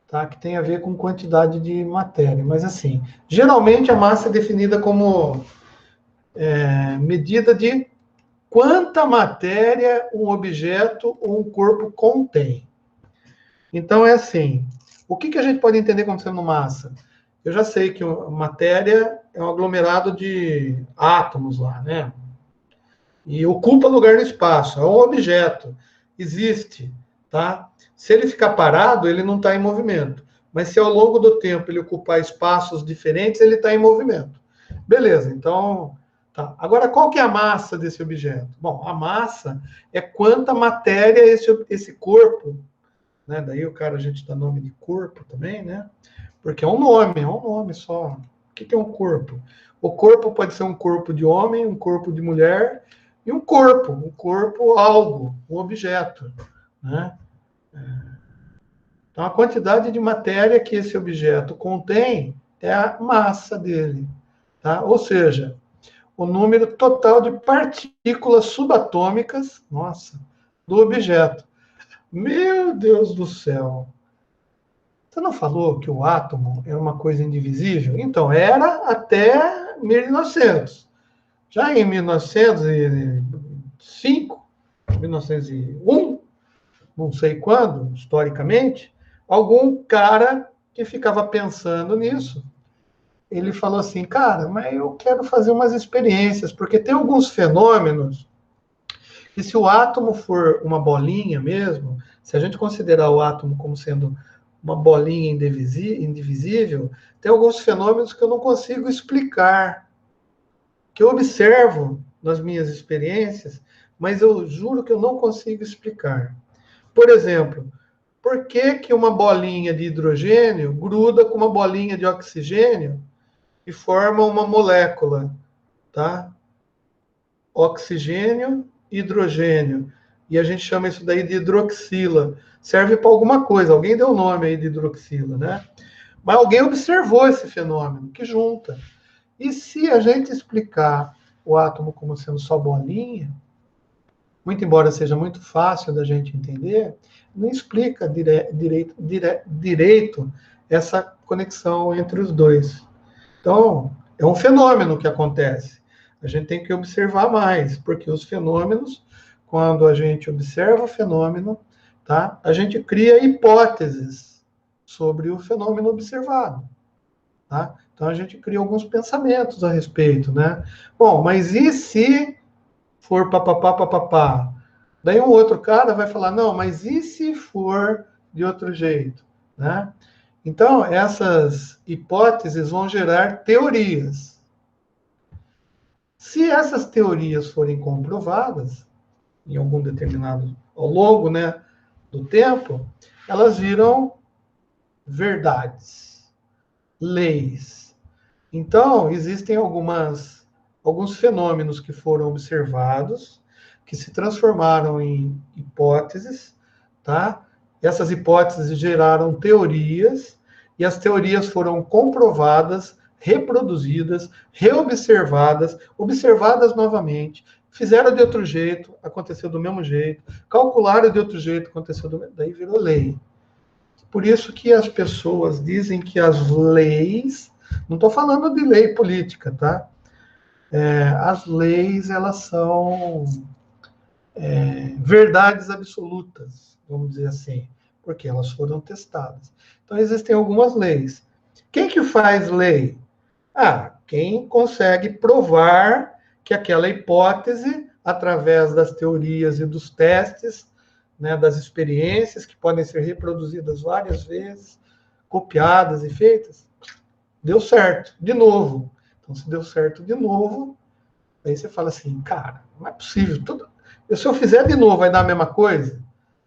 S1: tá? Que tem a ver com quantidade de matéria. Mas assim, geralmente a massa é definida como medida de quanta matéria um objeto ou um corpo contém. Então é assim, o que a gente pode entender como sendo massa? Eu já sei que matéria é um aglomerado de átomos lá, né? E ocupa lugar no espaço, é um objeto, existe, tá? Se ele ficar parado, ele não está em movimento. Mas se ao longo do tempo ele ocupar espaços diferentes, ele está em movimento. Beleza, então, tá. Agora, qual que é a massa desse objeto? Bom, a massa é quanta matéria esse corpo, né? Daí o cara, a gente dá nome de corpo também, né? Porque é um nome só. O que é um corpo? O corpo pode ser um corpo de homem, um corpo de mulher, e um corpo algo, um objeto, né? Então, a quantidade de matéria que esse objeto contém é a massa dele, tá? Ou seja, o número total de partículas subatômicas, nossa, do objeto. Meu Deus do céu! Você não falou que o átomo é uma coisa indivisível? Então, era até 1900. Já em 1905, 1901, não sei quando, historicamente, algum cara que ficava pensando nisso, ele falou assim, cara, mas eu quero fazer umas experiências, porque tem alguns fenômenos, e se o átomo for uma bolinha mesmo, se a gente considerar o átomo como sendo uma bolinha indivisível, tem alguns fenômenos que eu não consigo explicar, que eu observo nas minhas experiências, mas eu juro que eu não consigo explicar. Por exemplo, por que uma bolinha de hidrogênio gruda com uma bolinha de oxigênio e forma uma molécula, tá? Oxigênio, hidrogênio. E a gente chama isso daí de hidroxila. Serve para alguma coisa. Alguém deu o nome aí de hidroxila, né? Mas alguém observou esse fenômeno, que junta. E se a gente explicar o átomo como sendo só bolinha, muito embora seja muito fácil da gente entender, não explica direito essa conexão entre os dois. Então, é um fenômeno que acontece. A gente tem que observar mais, porque os fenômenos, quando a gente observa o fenômeno, tá, a gente cria hipóteses sobre o fenômeno observado. Tá? Então, a gente cria alguns pensamentos a respeito, né? Bom, mas e se for papapá, papapá? Daí um outro cara vai falar, não, mas e se for de outro jeito? Né? Então, essas hipóteses vão gerar teorias. Se essas teorias forem comprovadas, em algum determinado, ao longo, né, do tempo, elas viram verdades, leis. Então, existem alguns fenômenos que foram observados, que se transformaram em hipóteses, tá? Essas hipóteses geraram teorias, e as teorias foram comprovadas, reproduzidas, reobservadas, observadas novamente, fizeram de outro jeito, aconteceu do mesmo jeito, calcularam de outro jeito, aconteceu do mesmo, daí virou lei. Por isso que as pessoas dizem que as leis, não estou falando de lei política, tá? As leis, elas são verdades absolutas, vamos dizer assim, porque elas foram testadas. Então, existem algumas leis. Quem que faz lei? Quem consegue provar que aquela hipótese, através das teorias e dos testes, né, das experiências, que podem ser reproduzidas várias vezes, copiadas e feitas, deu certo, de novo. Então, se deu certo de novo, aí você fala assim, cara, não é possível. Se eu fizer de novo, vai dar a mesma coisa?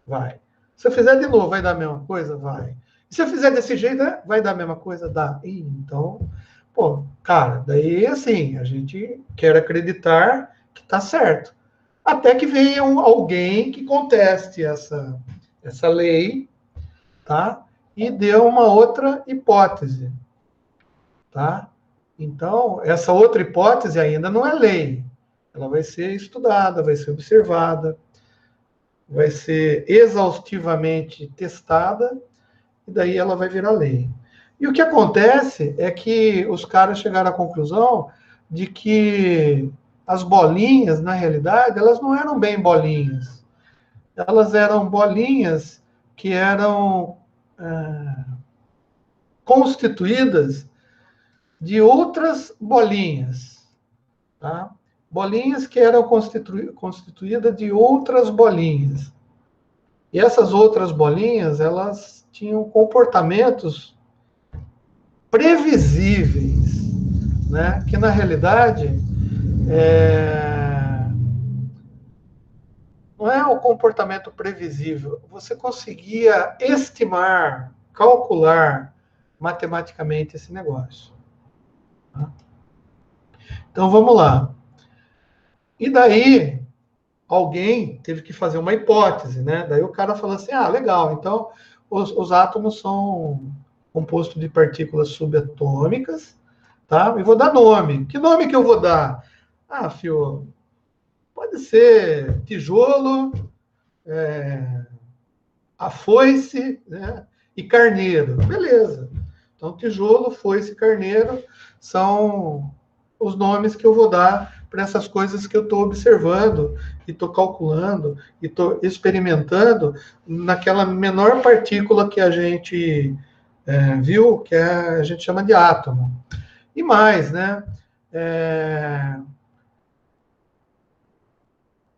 S1: Vai. Se eu fizer de novo, vai dar a mesma coisa? Vai. E se eu fizer desse jeito, vai dar a mesma coisa? Dá. Então, pô, cara, daí assim, a gente quer acreditar que está certo. Até que venha alguém que conteste essa lei, tá? E dê uma outra hipótese, tá? Então, essa outra hipótese ainda não é lei. Ela vai ser estudada, vai ser observada, vai ser exaustivamente testada, e daí ela vai virar lei. E o que acontece é que os caras chegaram à conclusão de que as bolinhas, na realidade, elas não eram bem bolinhas. Elas eram bolinhas que eram constituídas de outras bolinhas, tá? Bolinhas que eram constituídas de outras bolinhas. E essas outras bolinhas, elas tinham comportamentos previsíveis, né? Que na realidade não é o comportamento previsível. Você conseguia estimar, calcular matematicamente esse negócio. Tá? Então vamos lá. E daí alguém teve que fazer uma hipótese, né? Daí o cara falou assim, legal, então os átomos são compostos de partículas subatômicas, tá? E vou dar nome. Que nome que eu vou dar? Fio, pode ser tijolo, a foice, né? E carneiro. Beleza. Então, tijolo, foice, carneiro são os nomes que eu vou dar para essas coisas que eu estou observando, e estou calculando, e estou experimentando naquela menor partícula que a gente viu, que a gente chama de átomo. E mais, né?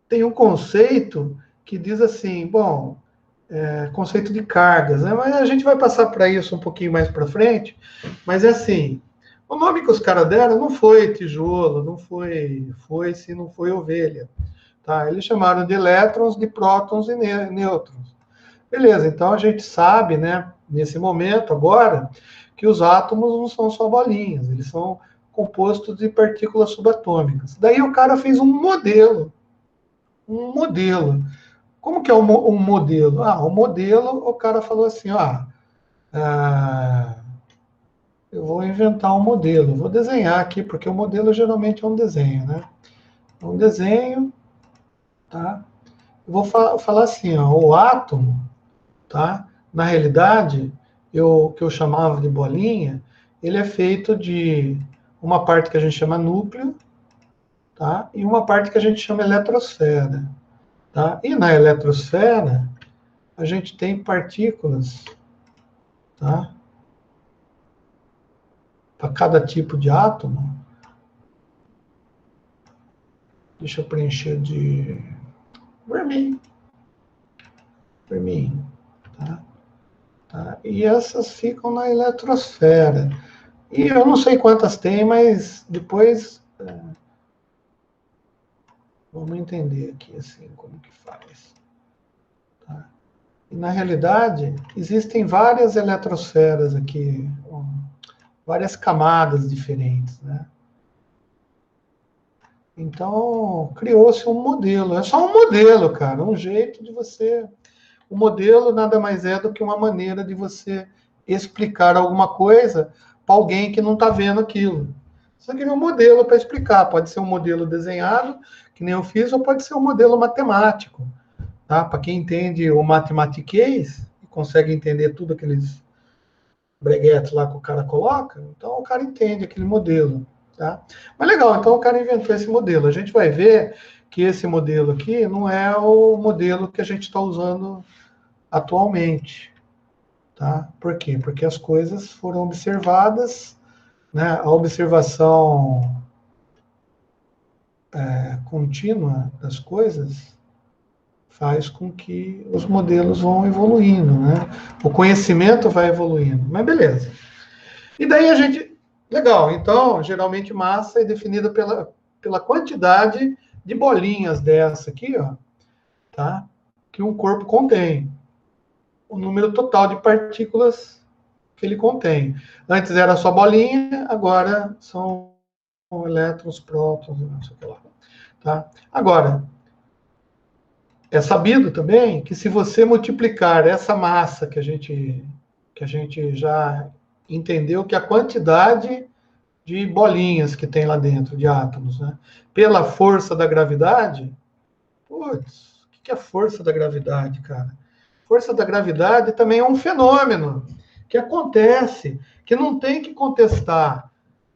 S1: Tem um conceito que diz assim, bom, conceito de cargas, né? Mas a gente vai passar para isso um pouquinho mais para frente, mas é assim, o nome que os caras deram não foi tijolo, não foi foice, não foi ovelha, tá? Eles chamaram de elétrons, de prótons e nêutrons. Beleza, então a gente sabe, né, nesse momento agora, que os átomos não são só bolinhas, eles são compostos de partículas subatômicas. Daí o cara fez um modelo. Como que é um modelo? O modelo, o cara falou assim, eu vou inventar um modelo, vou desenhar aqui, porque o modelo geralmente é um desenho, né? É um desenho, tá? Eu vou falar assim, o átomo, tá? Na realidade, que eu chamava de bolinha, ele é feito de uma parte que a gente chama núcleo, tá? E uma parte que a gente chama eletrosfera, tá? E na eletrosfera, a gente tem partículas, tá? Para cada tipo de átomo. Deixa eu preencher de vermelho. Tá? Tá? E essas ficam na eletrosfera. E eu não sei quantas tem, mas depois vamos entender aqui assim como que faz. Tá? E na realidade existem várias eletrosferas aqui. várias camadas diferentes, né? Então, criou-se um modelo. É só um modelo, cara, um jeito de você... O modelo nada mais é do que uma maneira de você explicar alguma coisa para alguém que não está vendo aquilo. Você cria um modelo para explicar. Pode ser um modelo desenhado, que nem eu fiz, ou pode ser um modelo matemático. Tá? Para quem entende o matematiquês, e consegue entender tudo aqueles breguetes lá que o cara coloca, então o cara entende aquele modelo. Tá? Mas legal, então o cara inventou esse modelo. A gente vai ver que esse modelo aqui não é o modelo que a gente está usando atualmente. Tá? Por quê? Porque as coisas foram observadas, né? A observação contínua das coisas faz com que os modelos vão evoluindo, né? O conhecimento vai evoluindo. Mas beleza. E daí a gente... Legal, então, geralmente massa é definida pela quantidade de bolinhas dessa aqui, ó, tá? Que um corpo contém. O número total de partículas que ele contém. Antes era só bolinha, agora são elétrons, prótons, não sei o que lá. Tá? Agora, é sabido também que se você multiplicar essa massa que a gente já entendeu, que a quantidade de bolinhas que tem lá dentro, de átomos, né, pela força da gravidade, putz, o que é a força da gravidade, cara? Força da gravidade também é um fenômeno que acontece, que não tem que contestar.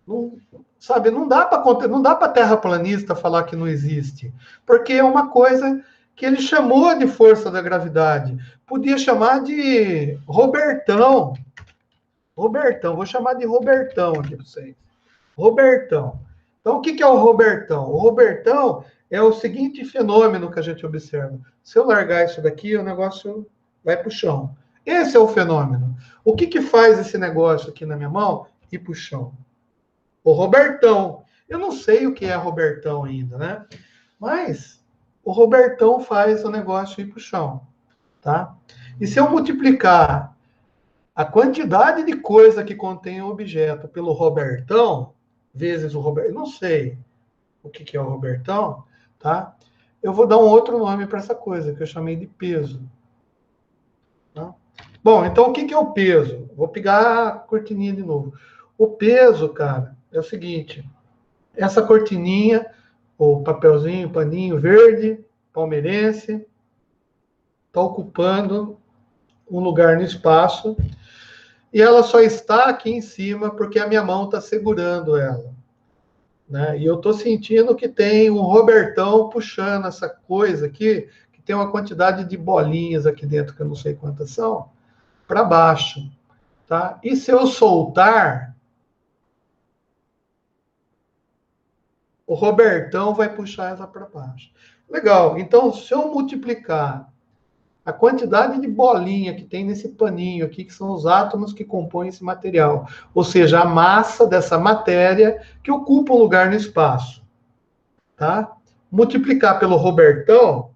S1: Não, sabe, não dá para terraplanista falar que não existe, porque é uma coisa que ele chamou de força da gravidade. Podia chamar de Robertão. Robertão, vou chamar de Robertão aqui para vocês. Robertão. Então, o que é o Robertão? O Robertão é o seguinte fenômeno que a gente observa. Se eu largar isso daqui, o negócio vai para o chão. Esse é o fenômeno. O que faz esse negócio aqui na minha mão ir para o chão? O Robertão. Eu não sei o que é Robertão ainda, né? Mas o Robertão faz o negócio ir para o chão, tá? E se eu multiplicar a quantidade de coisa que contém o objeto pelo Robertão, vezes o Robertão, não sei o que é o Robertão, tá? Eu vou dar um outro nome para essa coisa, que eu chamei de peso. Tá? Bom, então o que é o peso? Vou pegar a cortininha de novo. O peso, cara, é o seguinte: essa cortininha, o papelzinho, paninho verde, palmeirense, está ocupando um lugar no espaço e ela só está aqui em cima porque a minha mão está segurando ela. Né? E eu estou sentindo que tem um Robertão puxando essa coisa aqui, que tem uma quantidade de bolinhas aqui dentro, que eu não sei quantas são, para baixo. Tá? E se eu soltar, o Robertão vai puxar essa para baixo. Legal. Então, se eu multiplicar a quantidade de bolinha que tem nesse paninho aqui, que são os átomos que compõem esse material, ou seja, a massa dessa matéria que ocupa um lugar no espaço, tá? Multiplicar pelo Robertão,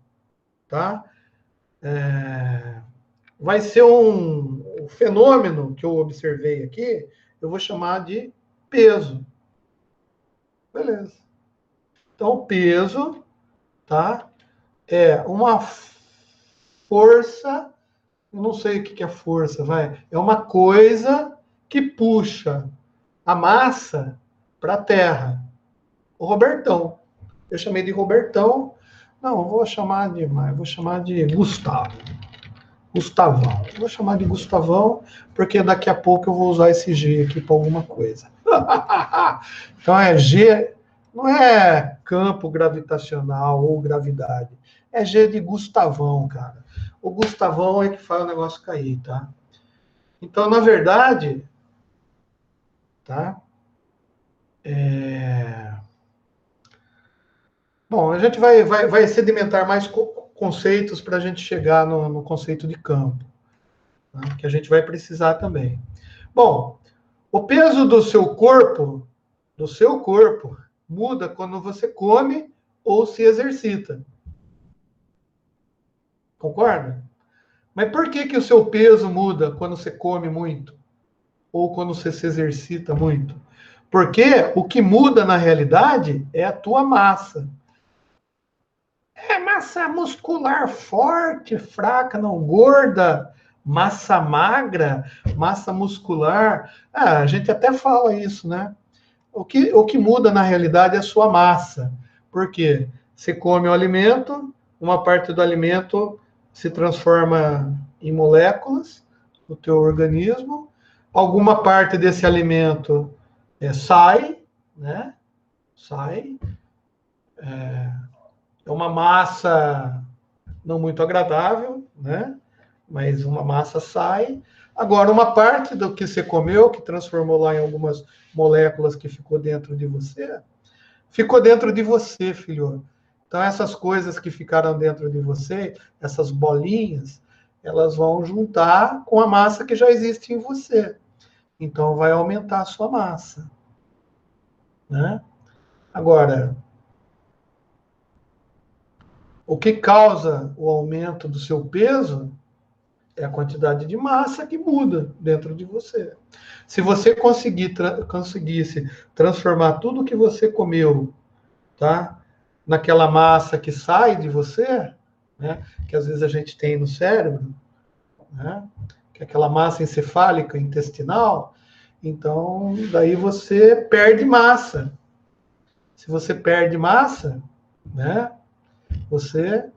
S1: tá? Vai ser um fenômeno que eu observei aqui, eu vou chamar de peso. Beleza. Então, o peso, tá? É uma força, eu não sei o que é força, vai. É uma coisa que puxa a massa para a Terra. O Robertão. Eu chamei de Robertão. Não, eu vou chamar de Gustavo. Gustavão. Eu vou chamar de Gustavão, porque daqui a pouco eu vou usar esse G aqui para alguma coisa. Então é G, não é campo gravitacional ou gravidade. É G de Gustavão, cara. O Gustavão é que faz o negócio cair, tá? Então, na verdade, tá? Bom, a gente vai sedimentar mais conceitos para a gente chegar no conceito de campo, tá? Que a gente vai precisar também. Bom, o peso do seu corpo, muda quando você come ou se exercita. Concorda? Mas por que o seu peso muda quando você come muito? ou quando você se exercita muito? Porque o que muda na realidade é a tua massa. É massa muscular forte, fraca, não gorda, massa magra, massa muscular. Ah, a gente até fala isso, né? O que muda na realidade é a sua massa. Por quê? Você come o alimento, uma parte do alimento se transforma em moléculas no teu organismo, alguma parte desse alimento sai, né? Sai. É uma massa não muito agradável, né? Mas uma massa sai. Agora, uma parte do que você comeu, que transformou lá em algumas moléculas que ficou dentro de você, filho. Então, essas coisas que ficaram dentro de você, essas bolinhas, elas vão juntar com a massa que já existe em você. Então, vai aumentar a sua massa, né? Agora, o que causa o aumento do seu peso é a quantidade de massa que muda dentro de você. Se você conseguisse transformar tudo que você comeu, tá, naquela massa que sai de você, né, que às vezes a gente tem no cérebro, né, que é aquela massa encefálica intestinal, então daí você perde massa. Se você perde massa, né, você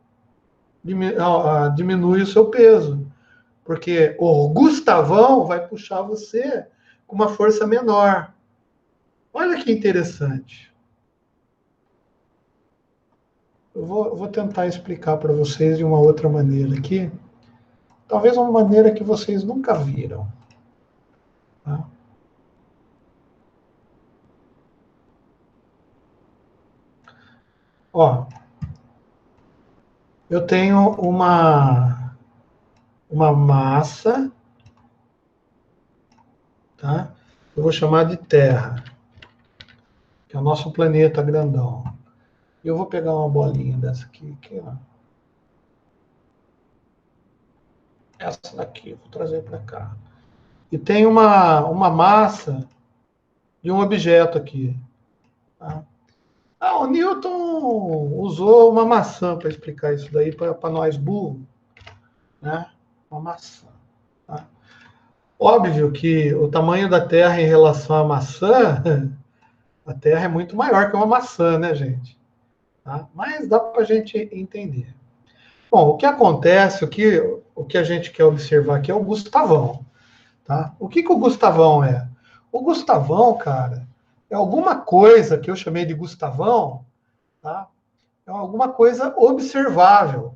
S1: diminui o seu peso. Porque o Gustavão vai puxar você com uma força menor. Olha que interessante. Eu vou tentar explicar para vocês de uma outra maneira aqui. Talvez uma maneira que vocês nunca viram. Tá? Ó, eu tenho uma massa, tá? Eu vou chamar de Terra, que é o nosso planeta grandão. Eu vou pegar uma bolinha dessa aqui, ó. Essa daqui, vou trazer para cá. E tem uma massa de um objeto aqui. Tá? O Newton usou uma maçã para explicar isso daí para nós burros, né? Uma maçã. Tá? Óbvio que o tamanho da Terra em relação à maçã, a Terra é muito maior que uma maçã, né, gente? Tá? Mas dá para a gente entender. Bom, o que acontece, o que a gente quer observar aqui é o Gustavão. Tá? O que o Gustavão é? O Gustavão, cara, é alguma coisa que eu chamei de Gustavão, tá? É alguma coisa observável,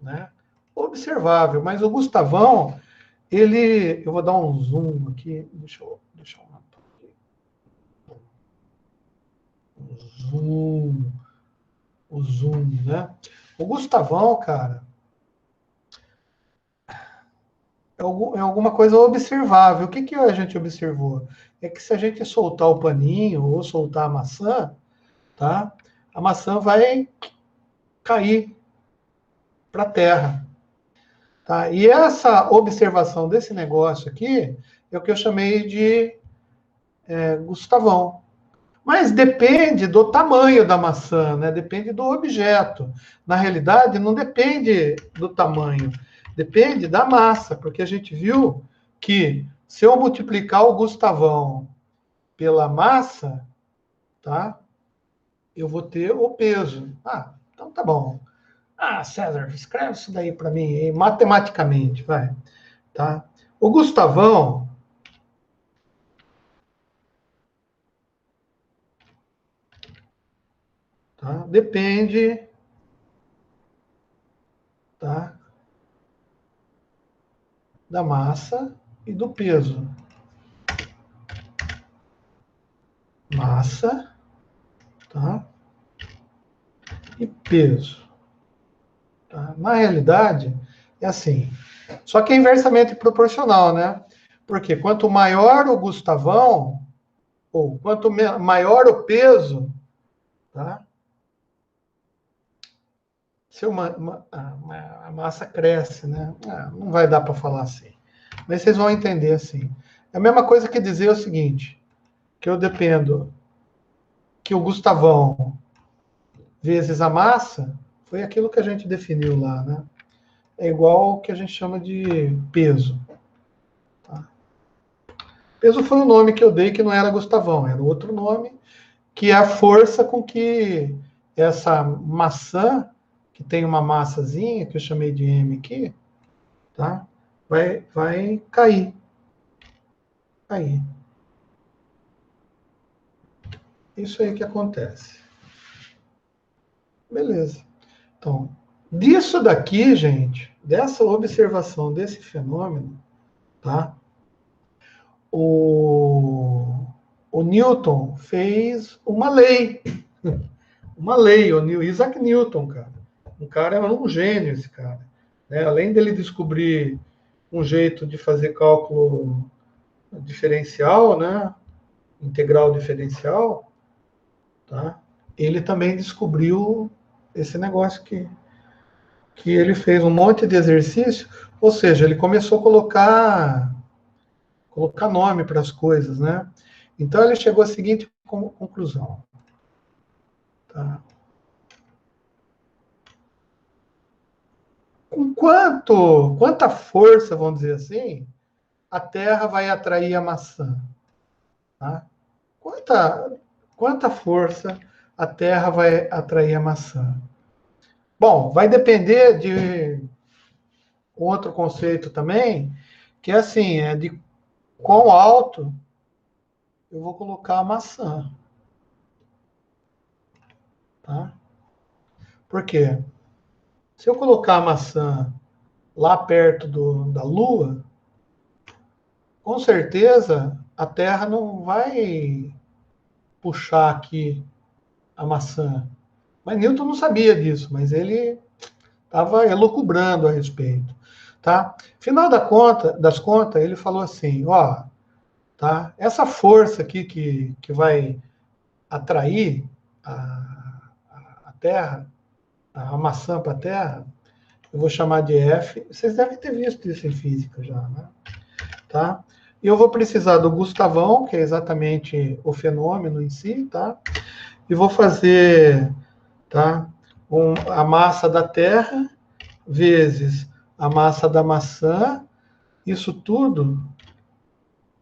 S1: né? Observável, mas o Gustavão, eu vou dar um zoom aqui, deixa eu zoom, o zoom, né? O Gustavão, cara, é alguma coisa observável. O que a gente observou? É que se a gente soltar o paninho ou soltar a maçã, tá? A maçã vai cair para a terra. Tá? E essa observação desse negócio aqui é o que eu chamei de Gustavão. Mas depende do tamanho da maçã, né? Depende do objeto. Na realidade, não depende do tamanho, depende da massa, porque a gente viu que se eu multiplicar o Gustavão pela massa, tá? Eu vou ter o peso. Ah, então tá bom. Ah, César, escreve isso daí para mim, matematicamente, vai. Tá? O Gustavão, tá? Depende, tá? Da massa e do peso. Massa, tá? E peso. Tá? Na realidade, é assim. Só que é inversamente proporcional, né? Porque quanto maior o Gustavão, ou quanto maior o peso, tá? Se a massa cresce, né? Não vai dar para falar assim. Mas vocês vão entender assim. É a mesma coisa que dizer o seguinte, que eu dependo que o Gustavão vezes a massa foi aquilo que a gente definiu lá, né? É igual ao que a gente chama de peso. Tá? Peso foi o nome que eu dei, que não era Gustavão, era outro nome, que é a força com que essa maçã, que tem uma massazinha, que eu chamei de M aqui, tá? Vai cair. Cair. Isso aí que acontece. Beleza. Então, disso daqui, gente, dessa observação desse fenômeno, tá? O Newton fez uma lei. Uma lei, o Isaac Newton, cara. Um cara era um gênio, esse cara. Né? Além dele descobrir um jeito de fazer cálculo diferencial, né? Integral diferencial, tá? Ele também descobriu esse negócio que ele fez um monte de exercício, ou seja, ele começou a colocar nome para as coisas, né? Então ele chegou à seguinte conclusão. Tá? Com quanta força, vamos dizer assim, a Terra vai atrair a maçã? Tá? Quanta força a Terra vai atrair a maçã? Bom, vai depender de outro conceito também, que é assim, é de quão alto eu vou colocar a maçã. Tá? Por quê? Se eu colocar a maçã lá perto da Lua, com certeza a Terra não vai puxar aqui a maçã. Mas Newton não sabia disso, mas ele estava elucubrando a respeito. Tá? Final das contas, ele falou assim, ó, tá? Essa força aqui que vai atrair a Terra, a maçã para a Terra, eu vou chamar de F. Vocês devem ter visto isso em física já, né? Tá? E eu vou precisar do Gustavão, que é exatamente o fenômeno em si, tá? E vou fazer, tá? A massa da Terra vezes a massa da maçã. Isso tudo,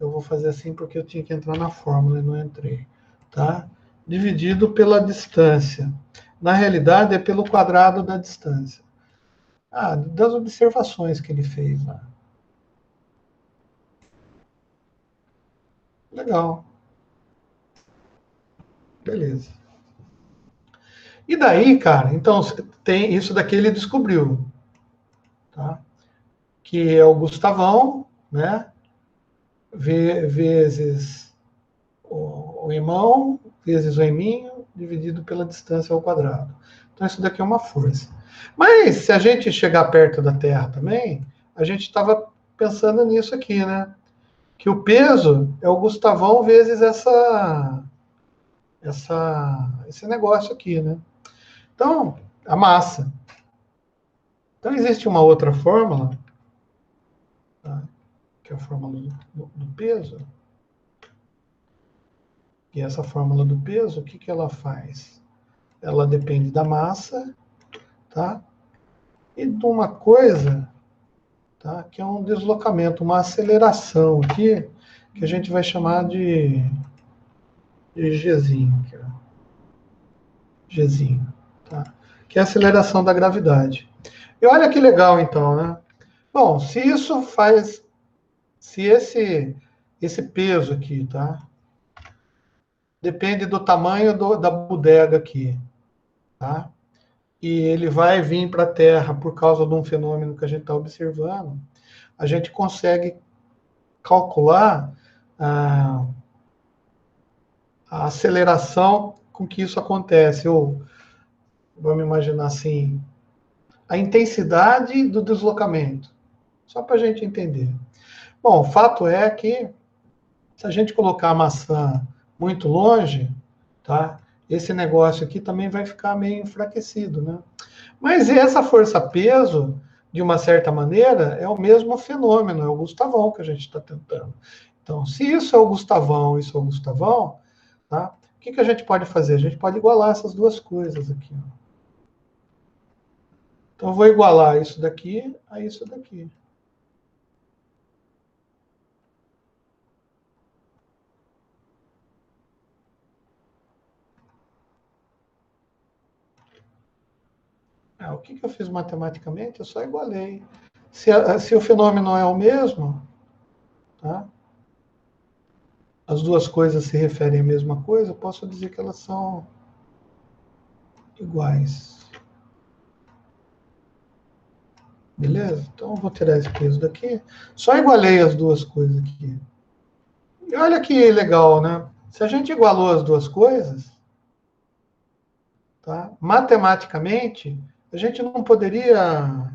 S1: eu vou fazer assim porque eu tinha que entrar na fórmula e não entrei, tá? Dividido pela distância. Na realidade, é pelo quadrado da distância. Das observações que ele fez lá. Legal. Beleza. E daí, cara, então, tem isso daqui ele descobriu, tá? Que é o Gustavão, né? Vezes o imão, vezes o eminho, dividido pela distância ao quadrado. Então, isso daqui é uma força. Mas, se a gente chegar perto da Terra também, a gente estava pensando nisso aqui, né? Que o peso é o Gustavão vezes esse negócio aqui, né? Então, a massa. Então, existe uma outra fórmula, tá? Que é a fórmula do peso. E essa fórmula do peso, o que ela faz? Ela depende da massa, tá? E de uma coisa, tá? Que é um deslocamento, uma aceleração aqui, que a gente vai chamar de Gzinho. Aqui, ó. Gzinho, tá? Que é a aceleração da gravidade. E olha que legal, então, né? Bom, se esse peso aqui, tá? Depende do tamanho da bodega aqui, tá? E ele vai vir para a Terra por causa de um fenômeno que a gente está observando, a gente consegue calcular a aceleração com que isso acontece, ou vamos imaginar assim, a intensidade do deslocamento, só para a gente entender. Bom, o fato é que se a gente colocar a maçã muito longe, tá? Esse negócio aqui também vai ficar meio enfraquecido, né? Mas essa força-peso, de uma certa maneira, é o mesmo fenômeno, é o Gustavão que a gente está tentando. Então, se isso é o Gustavão, isso é o Gustavão, tá? O que a gente pode fazer? A gente pode igualar essas duas coisas aqui. Ó. Então, eu vou igualar isso daqui a isso daqui. O que eu fiz matematicamente? Eu só igualei. Se o fenômeno é o mesmo, tá? As duas coisas se referem à mesma coisa, eu posso dizer que elas são iguais. Beleza? Então eu vou tirar esse peso daqui. Só igualei as duas coisas aqui. E olha que legal, né? Se a gente igualou as duas coisas, tá? Matematicamente, a gente não poderia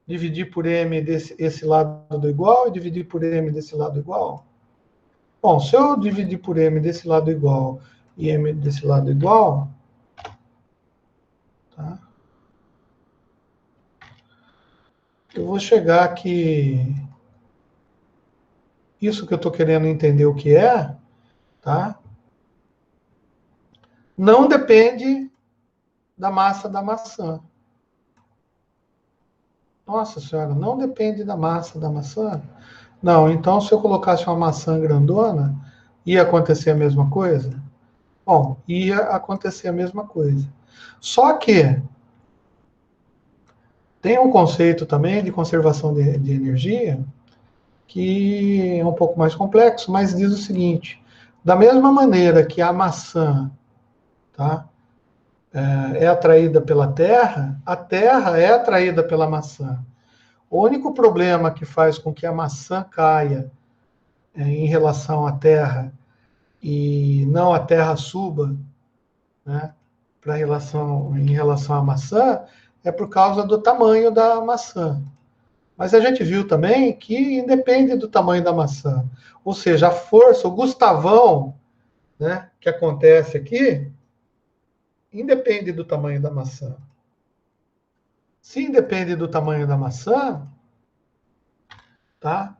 S1: dividir por m esse lado do igual e dividir por m desse lado igual? Bom, se eu dividir por m desse lado igual e m desse lado igual, tá? Eu vou chegar aqui. Isso que eu estou querendo entender o que é, tá? Não depende da massa da maçã. Nossa senhora, não depende da massa da maçã? Não, então se eu colocasse uma maçã grandona, ia acontecer a mesma coisa? Bom, ia acontecer a mesma coisa. Só que tem um conceito também de conservação de energia que é um pouco mais complexo, mas diz o seguinte: da mesma maneira que a maçã, tá, é atraída pela terra, a terra é atraída pela maçã. O único problema que faz com que a maçã caia em relação à terra e não a terra suba, né, em relação à maçã, é por causa do tamanho da maçã. Mas a gente viu também que independe do tamanho da maçã. Ou seja, a força, o Gustavão, né, que acontece aqui, independe do tamanho da maçã. Se independe do tamanho da maçã, tá?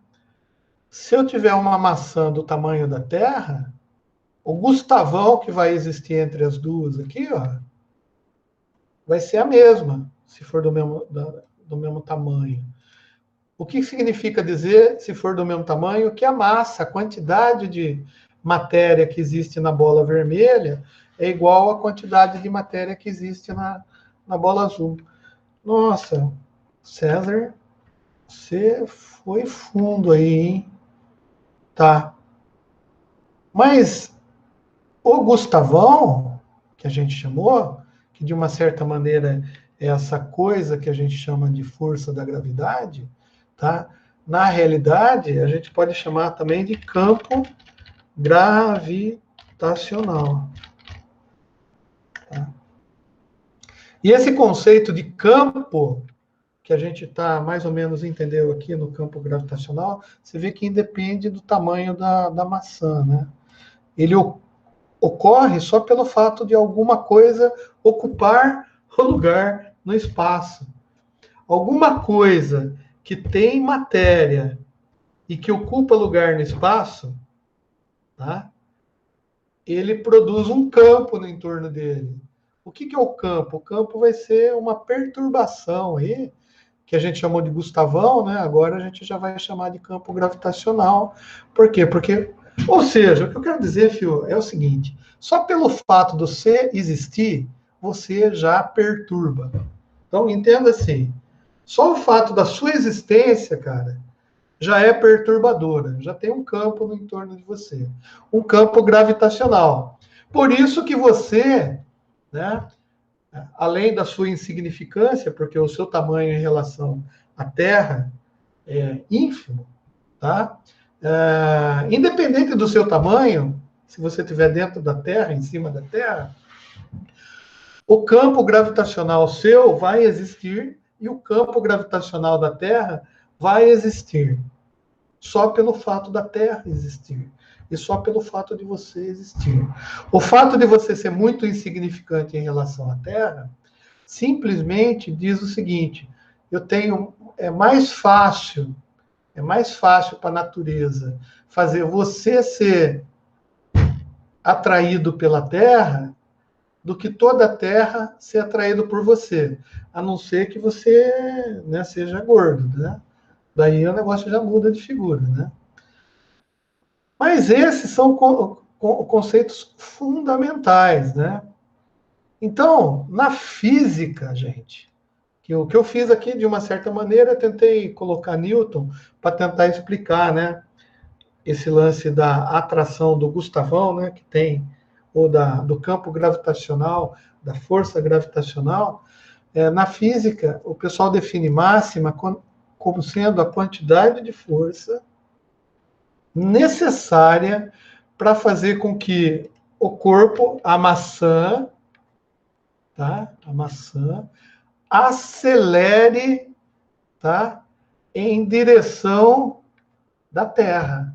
S1: Se eu tiver uma maçã do tamanho da Terra, o Gustavão que vai existir entre as duas aqui, ó, vai ser a mesma, se for do mesmo tamanho. O que significa dizer, se for do mesmo tamanho, que a massa, a quantidade de matéria que existe na bola vermelha é igual à quantidade de matéria que existe na bola azul. Nossa, César, você foi fundo aí, hein? Tá. Mas o Gustavão, que a gente chamou, que de uma certa maneira é essa coisa que a gente chama de força da gravidade, tá? Na realidade, a gente pode chamar também de campo gravitacional. Tá? E esse conceito de campo, que a gente está mais ou menos entendeu aqui no campo gravitacional, você vê que independe do tamanho da maçã, né? Ele ocorre só pelo fato de alguma coisa ocupar o lugar no espaço. Alguma coisa que tem matéria e que ocupa lugar no espaço, tá? Ele produz um campo no entorno dele. O que é o campo? O campo vai ser uma perturbação aí, que a gente chamou de Gustavão, né? Agora a gente já vai chamar de campo gravitacional. Por quê? Porque, ou seja, o que eu quero dizer, Fio, é o seguinte: só pelo fato de você existir, você já perturba. Então, entenda assim: só o fato da sua existência, cara, já é perturbadora, já tem um campo no entorno de você, um campo gravitacional. Por isso que você, né, além da sua insignificância, porque o seu tamanho em relação à Terra é ínfimo, tá? Independente do seu tamanho, se você estiver dentro da Terra, em cima da Terra, o campo gravitacional seu vai existir e o campo gravitacional da Terra vai existir. Só pelo fato da Terra existir. E só pelo fato de você existir. O fato de você ser muito insignificante em relação à Terra simplesmente diz o seguinte: é mais fácil é mais fácil para a natureza fazer você ser atraído pela Terra do que toda a Terra ser atraído por você, a não ser que você, né, seja gordo, né? Daí o negócio já muda de figura, né? Mas esses são conceitos fundamentais, né? Então, na física, gente, o que eu fiz aqui, de uma certa maneira, tentei colocar Newton para tentar explicar, né, esse lance da atração do Gustavão, né, que tem, ou do campo gravitacional, da força gravitacional. Na física, o pessoal define máxima como sendo a quantidade de força necessária para fazer com que o corpo, a maçã, tá? A maçã acelere, tá? Em direção da Terra,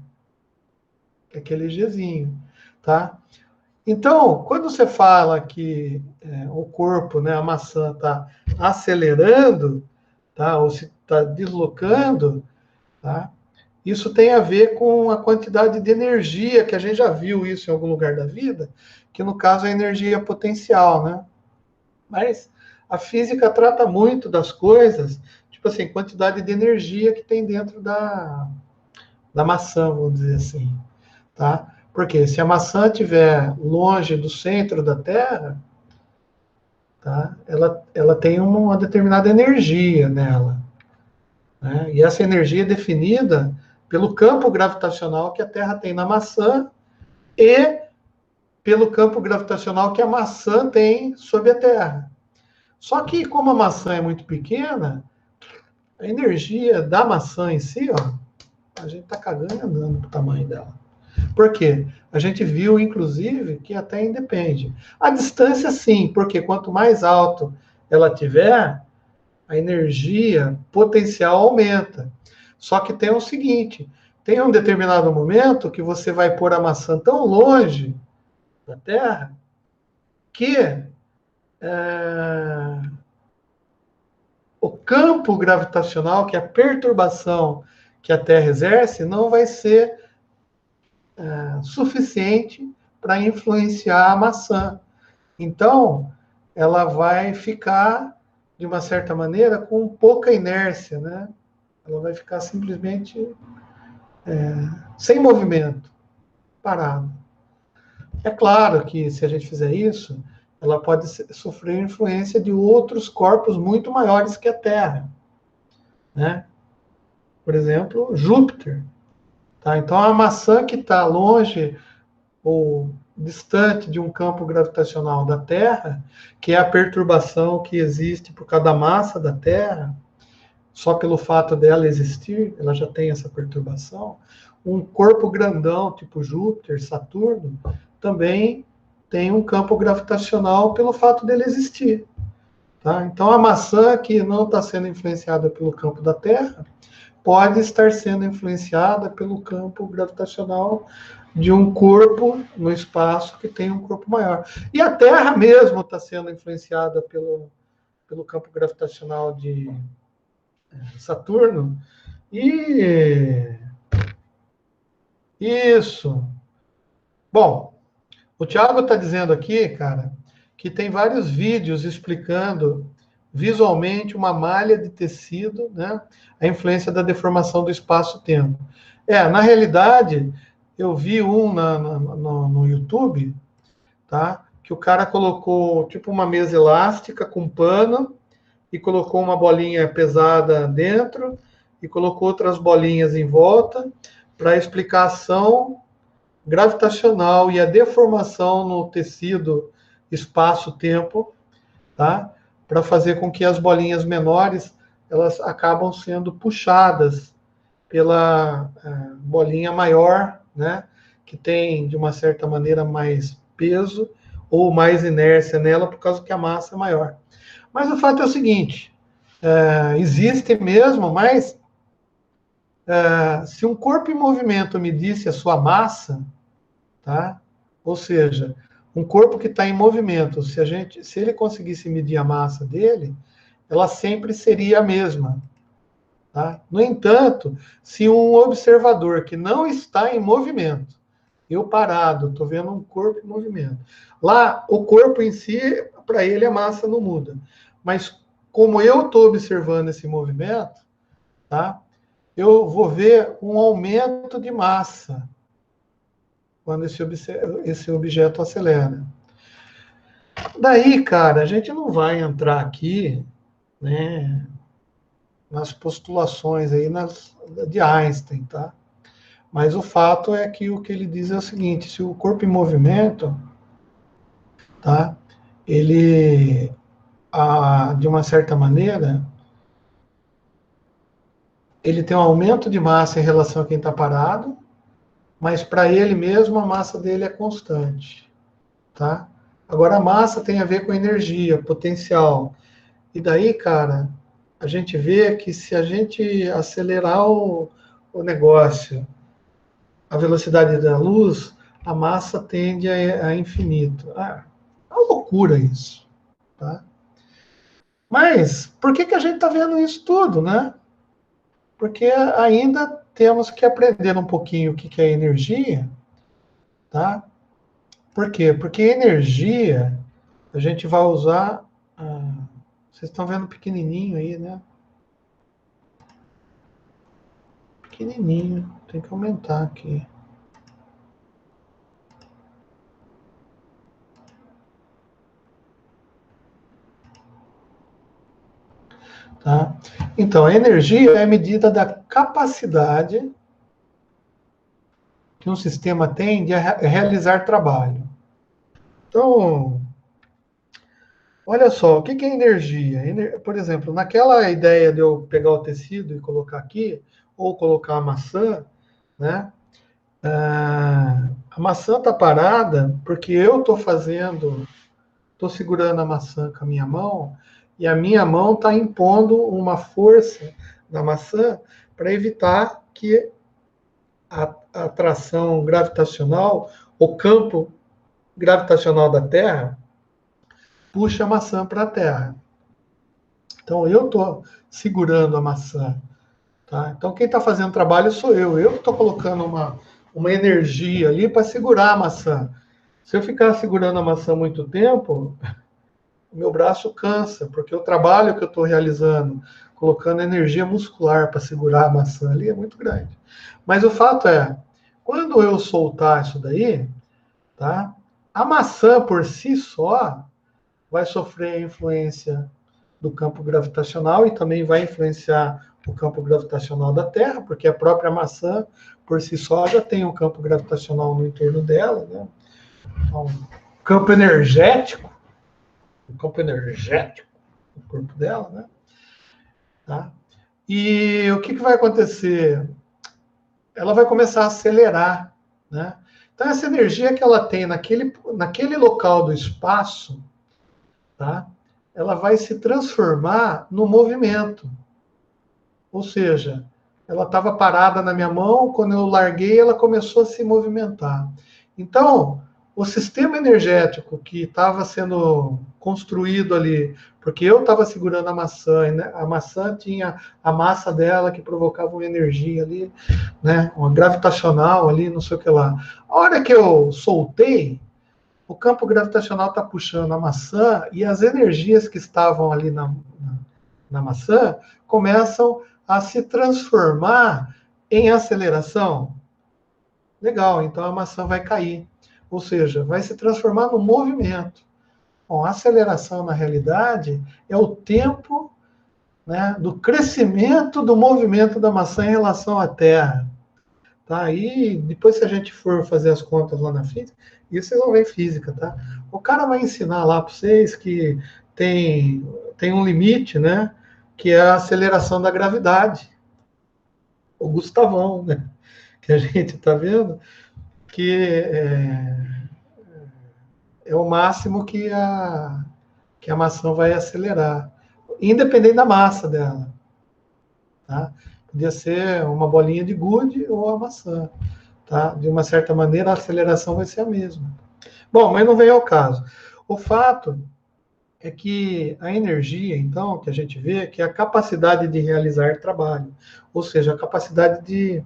S1: que é aquele Gzinho, tá? Então, quando você fala que o corpo, né, a maçã está acelerando, tá? Ou se está deslocando, tá? Isso tem a ver com a quantidade de energia, que a gente já viu isso em algum lugar da vida, que no caso é a energia potencial, né? Mas a física trata muito das coisas, tipo assim, quantidade de energia que tem dentro da maçã, vamos dizer assim, tá? Porque se a maçã estiver longe do centro da Terra, tá? Ela tem uma determinada energia nela, né? E essa energia é definida pelo campo gravitacional que a Terra tem na maçã e pelo campo gravitacional que a maçã tem sobre a Terra. Só que, como a maçã é muito pequena, a energia da maçã em si, ó, a gente está cagando e andando pro tamanho dela. Por quê? A gente viu, inclusive, que até independe. A distância, sim, porque quanto mais alto ela tiver, a energia potencial aumenta. Só que tem o seguinte, tem um determinado momento que você vai pôr a maçã tão longe da Terra que o campo gravitacional, que é a perturbação que a Terra exerce, não vai ser suficiente para influenciar a maçã. Então, ela vai ficar, de uma certa maneira, com pouca inércia, né? Ela vai ficar simplesmente sem movimento, parada. É claro que, se a gente fizer isso, ela pode sofrer influência de outros corpos muito maiores que a Terra, né? Por exemplo, Júpiter. Tá? Então, a maçã que está longe ou distante de um campo gravitacional da Terra, que é a perturbação que existe por causa da massa da Terra, só pelo fato dela existir, ela já tem essa perturbação. Um corpo grandão, tipo Júpiter, Saturno, também tem um campo gravitacional pelo fato dele existir. Tá? Então, a maçã que não está sendo influenciada pelo campo da Terra pode estar sendo influenciada pelo campo gravitacional de um corpo no espaço que tem um corpo maior. E a Terra mesmo está sendo influenciada pelo campo gravitacional de Saturno. E isso. Bom, o Thiago está dizendo aqui, cara, que tem vários vídeos explicando visualmente uma malha de tecido, né? A influência da deformação do espaço-tempo. Na realidade, eu vi um no YouTube, tá? Que o cara colocou tipo uma mesa elástica com pano e colocou uma bolinha pesada dentro e colocou outras bolinhas em volta para explicar a ação gravitacional e a deformação no tecido espaço-tempo, tá? Para fazer com que as bolinhas menores elas acabam sendo puxadas pela bolinha maior, né? Que tem, de uma certa maneira, mais peso ou mais inércia nela, por causa que a massa é maior. Mas o fato é o seguinte, existe mesmo, mas se um corpo em movimento medisse a sua massa, tá? Ou seja, um corpo que está em movimento, se ele conseguisse medir a massa dele, ela sempre seria a mesma. Tá? No entanto, se um observador que não está em movimento, eu parado, estou vendo um corpo em movimento. Lá, o corpo em si, para ele, a massa não muda. Mas como eu estou observando esse movimento, tá? Eu vou ver um aumento de massa quando esse objeto acelera. Daí, cara, a gente não vai entrar aqui, né, nas postulações aí de Einstein, tá? Mas o fato é que o que ele diz é o seguinte: se o corpo em movimento, tá? Ele, de uma certa maneira, ele tem um aumento de massa em relação a quem está parado, mas para ele mesmo a massa dele é constante, tá? Agora a massa tem a ver com energia, potencial. E daí, cara, a gente vê que se a gente acelerar o negócio, a velocidade da luz, a massa tende a infinito. É uma loucura isso, tá? Mas por que a gente está vendo isso tudo, né? Porque ainda temos que aprender um pouquinho o que é energia, tá? Por quê? Porque energia a gente vai usar. Vocês estão vendo pequenininho aí, né? Pequenininho, tem que aumentar aqui. Tá? Então, a energia é a medida da capacidade que um sistema tem de realizar trabalho. Então, olha só, o que é energia? Por exemplo, naquela ideia de eu pegar o tecido e colocar aqui, ou colocar a maçã, né? A maçã está parada porque eu estou segurando a maçã com a minha mão, e a minha mão está impondo uma força na maçã para evitar que a atração gravitacional, o campo gravitacional da Terra, puxa a maçã para a Terra. Então eu estou segurando a maçã. Tá? Então quem está fazendo trabalho sou eu. Eu estou colocando uma energia ali para segurar a maçã. Se eu ficar segurando a maçã muito tempo, meu braço cansa, porque o trabalho que eu estou realizando, colocando energia muscular para segurar a maçã ali, é muito grande. Mas o fato é, quando eu soltar isso daí, tá? A maçã por si só vai sofrer a influência do campo gravitacional e também vai influenciar o campo gravitacional da Terra, porque a própria maçã por si só já tem um campo gravitacional no entorno dela, né? Então, campo energético, o campo energético do corpo dela, né? Tá? E o que vai acontecer? Ela vai começar a acelerar, né? Então, essa energia que ela tem naquele local do espaço, tá? Ela vai se transformar no movimento. Ou seja, ela estava parada na minha mão, quando eu larguei, ela começou a se movimentar. Então, o sistema energético que estava sendo construído ali, porque eu estava segurando a maçã, né? A maçã tinha a massa dela que provocava uma energia ali, né? Uma gravitacional ali, não sei o que lá. A hora que eu soltei, o campo gravitacional está puxando a maçã e as energias que estavam ali na maçã começam a se transformar em aceleração. Legal, então a maçã vai cair. Ou seja, vai se transformar no movimento. Bom, a aceleração, na realidade, é o tempo, né, do crescimento do movimento da maçã em relação à Terra. Tá? E depois, se a gente for fazer as contas lá na física, isso vocês vão ver em física, tá? O cara vai ensinar lá para vocês que tem um limite, né? Que é a aceleração da gravidade. O Gustavão, né? Que a gente está vendo, que é o máximo que a maçã vai acelerar, independente da massa dela. Tá? Podia ser uma bolinha de gude ou a maçã. Tá? De uma certa maneira, a aceleração vai ser a mesma. Bom, mas não vem ao caso. O fato é que a energia, então, que a gente vê, que é a capacidade de realizar trabalho, ou seja, a capacidade de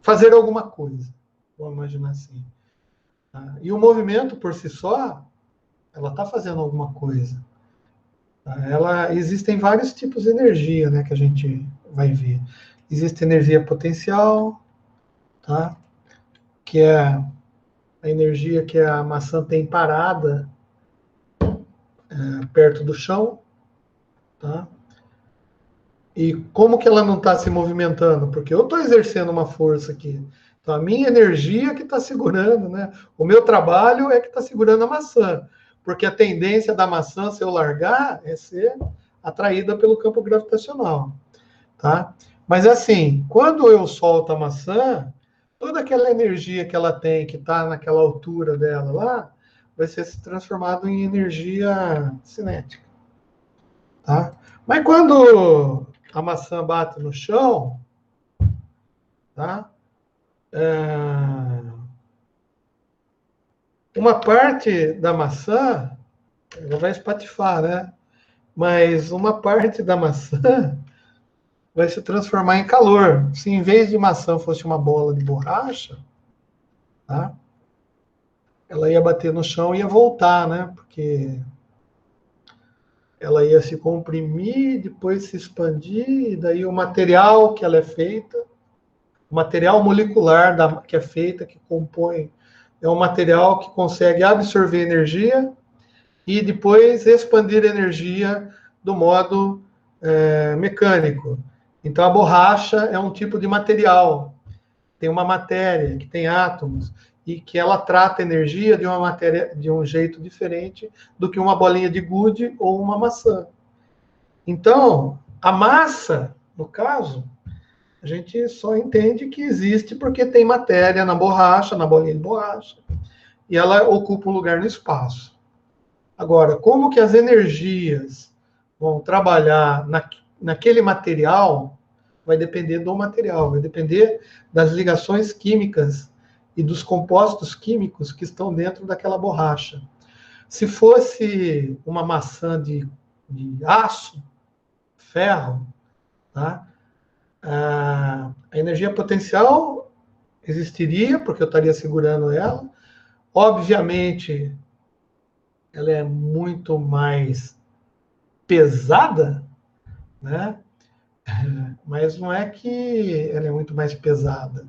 S1: fazer alguma coisa, vamos imaginar assim. Tá? E o movimento, por si só, ela está fazendo alguma coisa. Tá? Existem vários tipos de energia, né, que a gente vai ver. Existe energia potencial, tá? Que é a energia que a maçã tem parada perto do chão, tá? E como que ela não está se movimentando? Porque eu estou exercendo uma força aqui. Então, a minha energia que está segurando, né? O meu trabalho é que está segurando a maçã. Porque a tendência da maçã, se eu largar, é ser atraída pelo campo gravitacional, tá? Mas, assim, quando eu solto a maçã, toda aquela energia que ela tem, que está naquela altura dela lá, vai ser transformado em energia cinética, tá? Mas quando a maçã bate no chão, tá? Uma parte da maçã, ela vai espatifar, né? Mas uma parte da maçã vai se transformar em calor. Se em vez de maçã fosse uma bola de borracha, tá? Ela ia bater no chão e ia voltar, né? Porque ela ia se comprimir, depois se expandir, e daí o material que ela é feita, o material molecular que é feita, que compõe, é um material que consegue absorver energia e depois expandir energia do modo mecânico. Então, a borracha é um tipo de material, tem uma matéria que tem átomos e que ela trata energia de uma matéria de um jeito diferente do que uma bolinha de gude ou uma maçã. Então, a massa, no caso, a gente só entende que existe porque tem matéria na borracha, na bolinha de borracha, e ela ocupa um lugar no espaço. Agora, como que as energias vão trabalhar naquele material, vai depender do material, vai depender das ligações químicas e dos compostos químicos que estão dentro daquela borracha. Se fosse uma maçã de aço, ferro, tá? A energia potencial existiria, porque eu estaria segurando ela. Obviamente, ela é muito mais pesada, né? Mas não é que ela é muito mais pesada,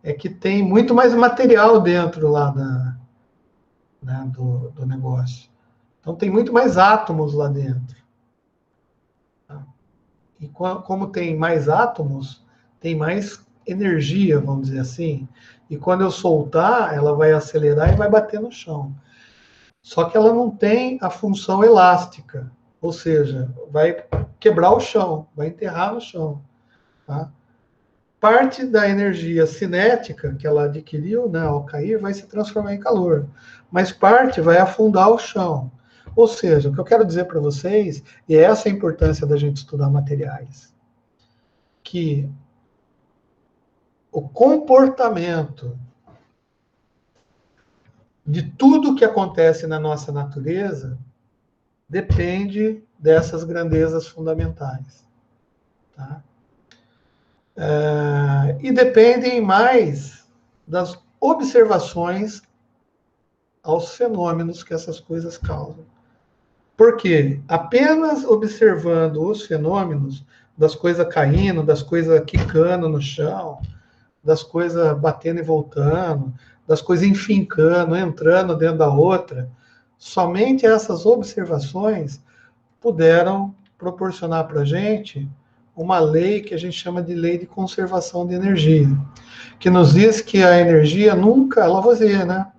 S1: é que tem muito mais material dentro lá do negócio. Então tem muito mais átomos lá dentro. Tá? E como tem mais átomos, tem mais energia, vamos dizer assim. E quando eu soltar, ela vai acelerar e vai bater no chão. Só que ela não tem a função elástica, ou seja, vai quebrar o chão, vai enterrar no chão. Tá? Parte da energia cinética que ela adquiriu, né, ao cair, vai se transformar em calor, mas parte vai afundar o chão. Ou seja, o que eu quero dizer para vocês, e essa é a importância da gente estudar materiais, que o comportamento de tudo que acontece na nossa natureza depende dessas grandezas fundamentais. Tá? E dependem mais das observações aos fenômenos que essas coisas causam. Porque apenas observando os fenômenos das coisas caindo, das coisas quicando no chão, das coisas batendo e voltando, das coisas enfincando, entrando dentro da outra, somente essas observações puderam proporcionar para a gente uma lei que a gente chama de lei de conservação de energia, que nos diz que a energia nunca, Lavoisier, né?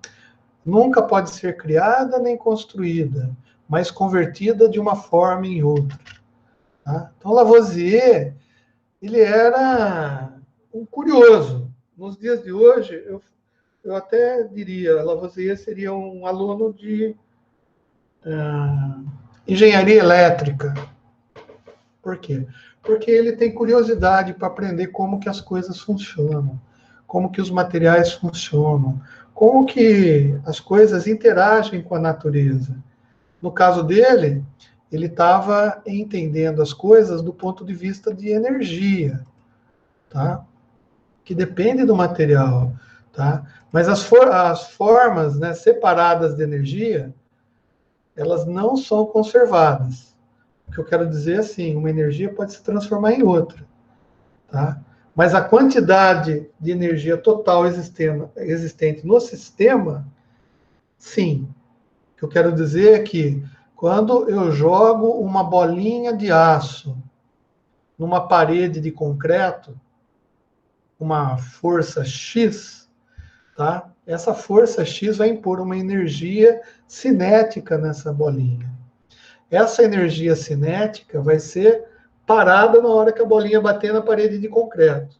S1: Nunca pode ser criada nem construída, mas convertida de uma forma em outra. Tá? Então, Lavoisier, ele era um curioso. Nos dias de hoje, eu até diria, Lavoisier seria um aluno de engenharia elétrica. Por quê? Porque ele tem curiosidade para aprender como que as coisas funcionam, como que os materiais funcionam, como que as coisas interagem com a natureza. No caso dele, ele estava entendendo as coisas do ponto de vista de energia, tá? Que depende do material, tá? Mas as formas, né, separadas de energia, elas não são conservadas. O que eu quero dizer é assim, uma energia pode se transformar em outra, tá? Mas a quantidade de energia total existente no sistema, sim. O que eu quero dizer é que quando eu jogo uma bolinha de aço numa parede de concreto, uma força X, tá? Essa força X vai impor uma energia cinética nessa bolinha. Essa energia cinética vai ser parada na hora que a bolinha bater na parede de concreto.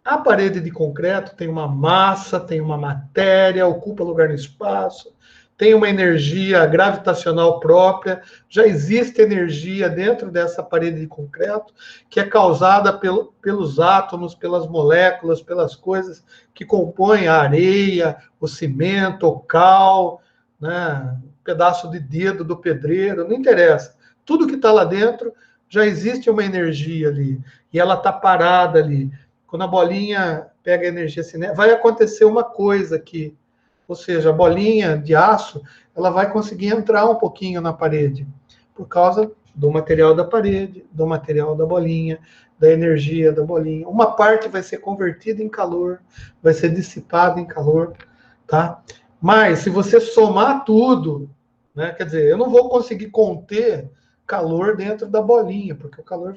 S1: A parede de concreto tem uma massa, tem uma matéria, ocupa lugar no espaço, tem uma energia gravitacional própria, já existe energia dentro dessa parede de concreto, que é causada pelos átomos, pelas moléculas, pelas coisas que compõem a areia, o cimento, o cal, né, um pedaço de dedo do pedreiro, não interessa. Tudo que está lá dentro já existe uma energia ali, e ela está parada ali. Quando a bolinha pega a energia cinética, vai acontecer uma coisa aqui. Ou seja, a bolinha de aço, ela vai conseguir entrar um pouquinho na parede, por causa do material da parede, do material da bolinha, da energia da bolinha. Uma parte vai ser convertida em calor, vai ser dissipada em calor, tá? Mas, se você somar tudo, né, quer dizer, eu não vou conseguir conter calor dentro da bolinha, porque o calor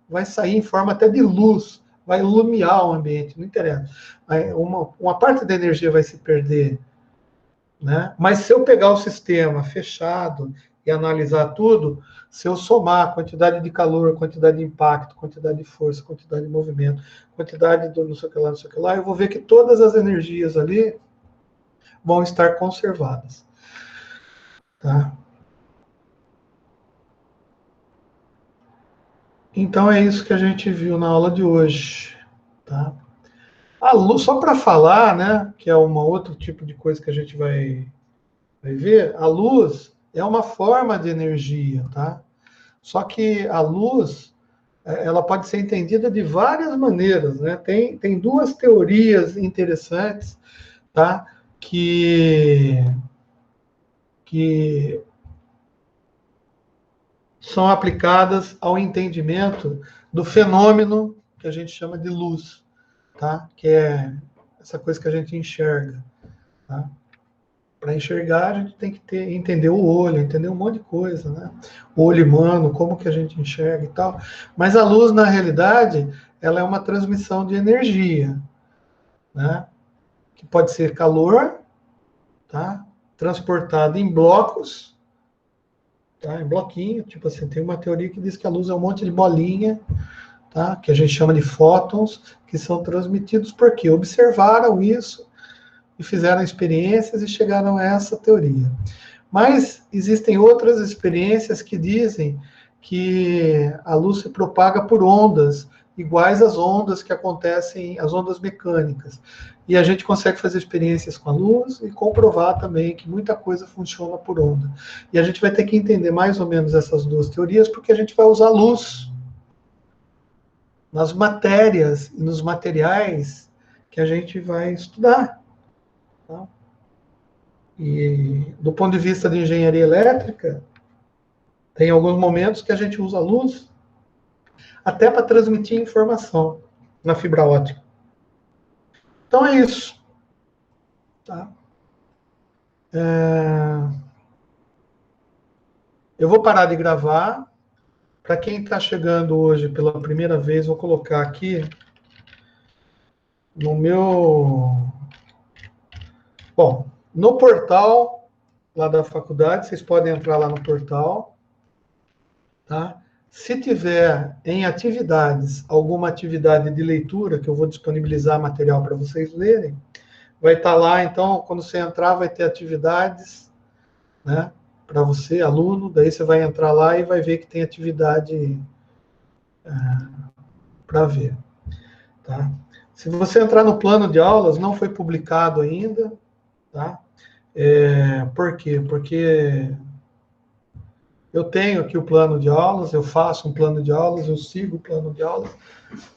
S1: vai sair em forma até de luz, vai iluminar o ambiente, não interessa. Uma parte da energia vai se perder, né? Mas se eu pegar o sistema fechado e analisar tudo, se eu somar a quantidade de calor, quantidade de impacto, quantidade de força, quantidade de movimento, quantidade do não sei o que lá, não sei o que lá, eu vou ver que todas as energias ali vão estar conservadas, tá? Então é isso que a gente viu na aula de hoje, tá? A luz, só para falar, né, que é uma outro tipo de coisa que a gente vai ver, a luz é uma forma de energia, tá? Só que a luz, ela pode ser entendida de várias maneiras, né? Tem duas teorias interessantes, tá? Que são aplicadas ao entendimento do fenômeno que a gente chama de luz, tá? Que é essa coisa que a gente enxerga, tá? Para enxergar, a gente tem que entender o olho, entender um monte de coisa, né? O olho humano, como que a gente enxerga e tal. Mas a luz, na realidade, ela é uma transmissão de energia, né? Que pode ser calor, tá? Transportado em blocos, tá? Em bloquinho, tipo assim, tem uma teoria que diz que a luz é um monte de bolinha, tá? Que a gente chama de fótons, que são transmitidos porque observaram isso e fizeram experiências e chegaram a essa teoria. Mas existem outras experiências que dizem que a luz se propaga por ondas, iguais às ondas que acontecem, as ondas mecânicas. E a gente consegue fazer experiências com a luz e comprovar também que muita coisa funciona por onda. E a gente vai ter que entender mais ou menos essas duas teorias, porque a gente vai usar luz nas matérias e nos materiais que a gente vai estudar. Tá? E do ponto de vista de engenharia elétrica, tem alguns momentos que a gente usa a luz até para transmitir informação na fibra ótica. Então é isso. Tá? Eu vou parar de gravar. Para quem está chegando hoje pela primeira vez, vou colocar aqui no meu... Bom, no portal lá da faculdade, vocês podem entrar lá no portal, tá? Se tiver em atividades, alguma atividade de leitura, que eu vou disponibilizar material para vocês lerem, vai estar lá, então, quando você entrar, vai ter atividades, né, para você, aluno, daí você vai entrar lá e vai ver que tem atividade para ver, tá? Se você entrar no plano de aulas, não foi publicado ainda, tá? Por quê? Porque Eu tenho aqui o plano de aulas, eu faço um plano de aulas, eu sigo o plano de aulas,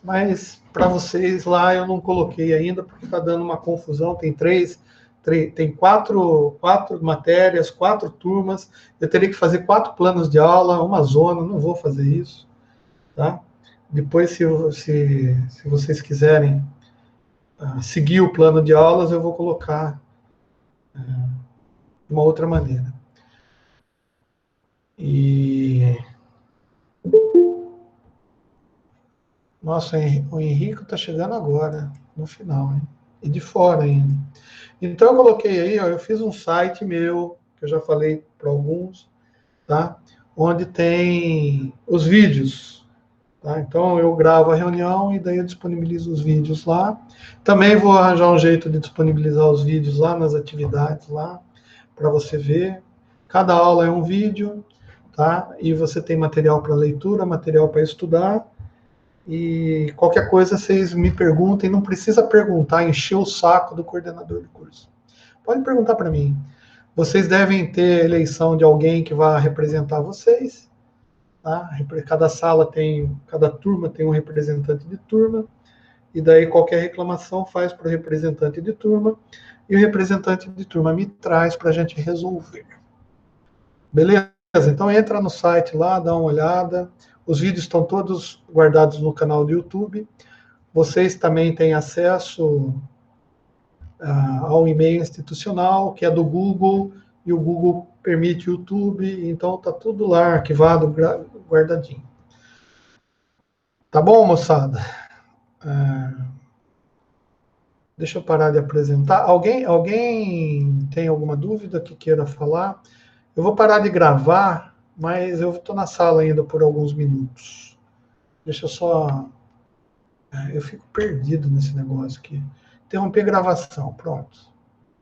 S1: mas para vocês lá eu não coloquei ainda, porque está dando uma confusão, tem quatro matérias, 4 turmas, eu teria que fazer 4 planos de aula, uma zona, não vou fazer isso, tá? Depois, se vocês quiserem seguir o plano de aulas, eu vou colocar de uma outra maneira. E nossa, o Henrique está chegando agora, no final, hein? E de fora ainda. Então, eu coloquei aí, ó, eu fiz um site meu, que eu já falei para alguns, tá? Onde tem os vídeos. Tá? Então, eu gravo a reunião e daí eu disponibilizo os vídeos lá. Também vou arranjar um jeito de disponibilizar os vídeos lá nas atividades lá, para você ver. Cada aula é um vídeo, tá? E você tem material para leitura, material para estudar. E qualquer coisa vocês me perguntem, não precisa perguntar, encher o saco do coordenador do curso. Pode perguntar para mim. Vocês devem ter eleição de alguém que vai representar vocês. Tá? Cada turma tem um representante de turma. E daí qualquer reclamação faz para o representante de turma. E o representante de turma me traz para a gente resolver. Beleza? Então entra no site lá, dá uma olhada. Os vídeos estão todos guardados no canal do YouTube. Vocês também têm acesso ao e-mail institucional, que é do Google, e o Google permite o YouTube, então está tudo lá arquivado, guardadinho. Tá bom, moçada? Deixa eu parar de apresentar. Alguém tem alguma dúvida que queira falar? Eu vou parar de gravar, mas eu estou na sala ainda por alguns minutos. Deixa eu só... Eu fico perdido nesse negócio aqui. Interromper gravação, pronto.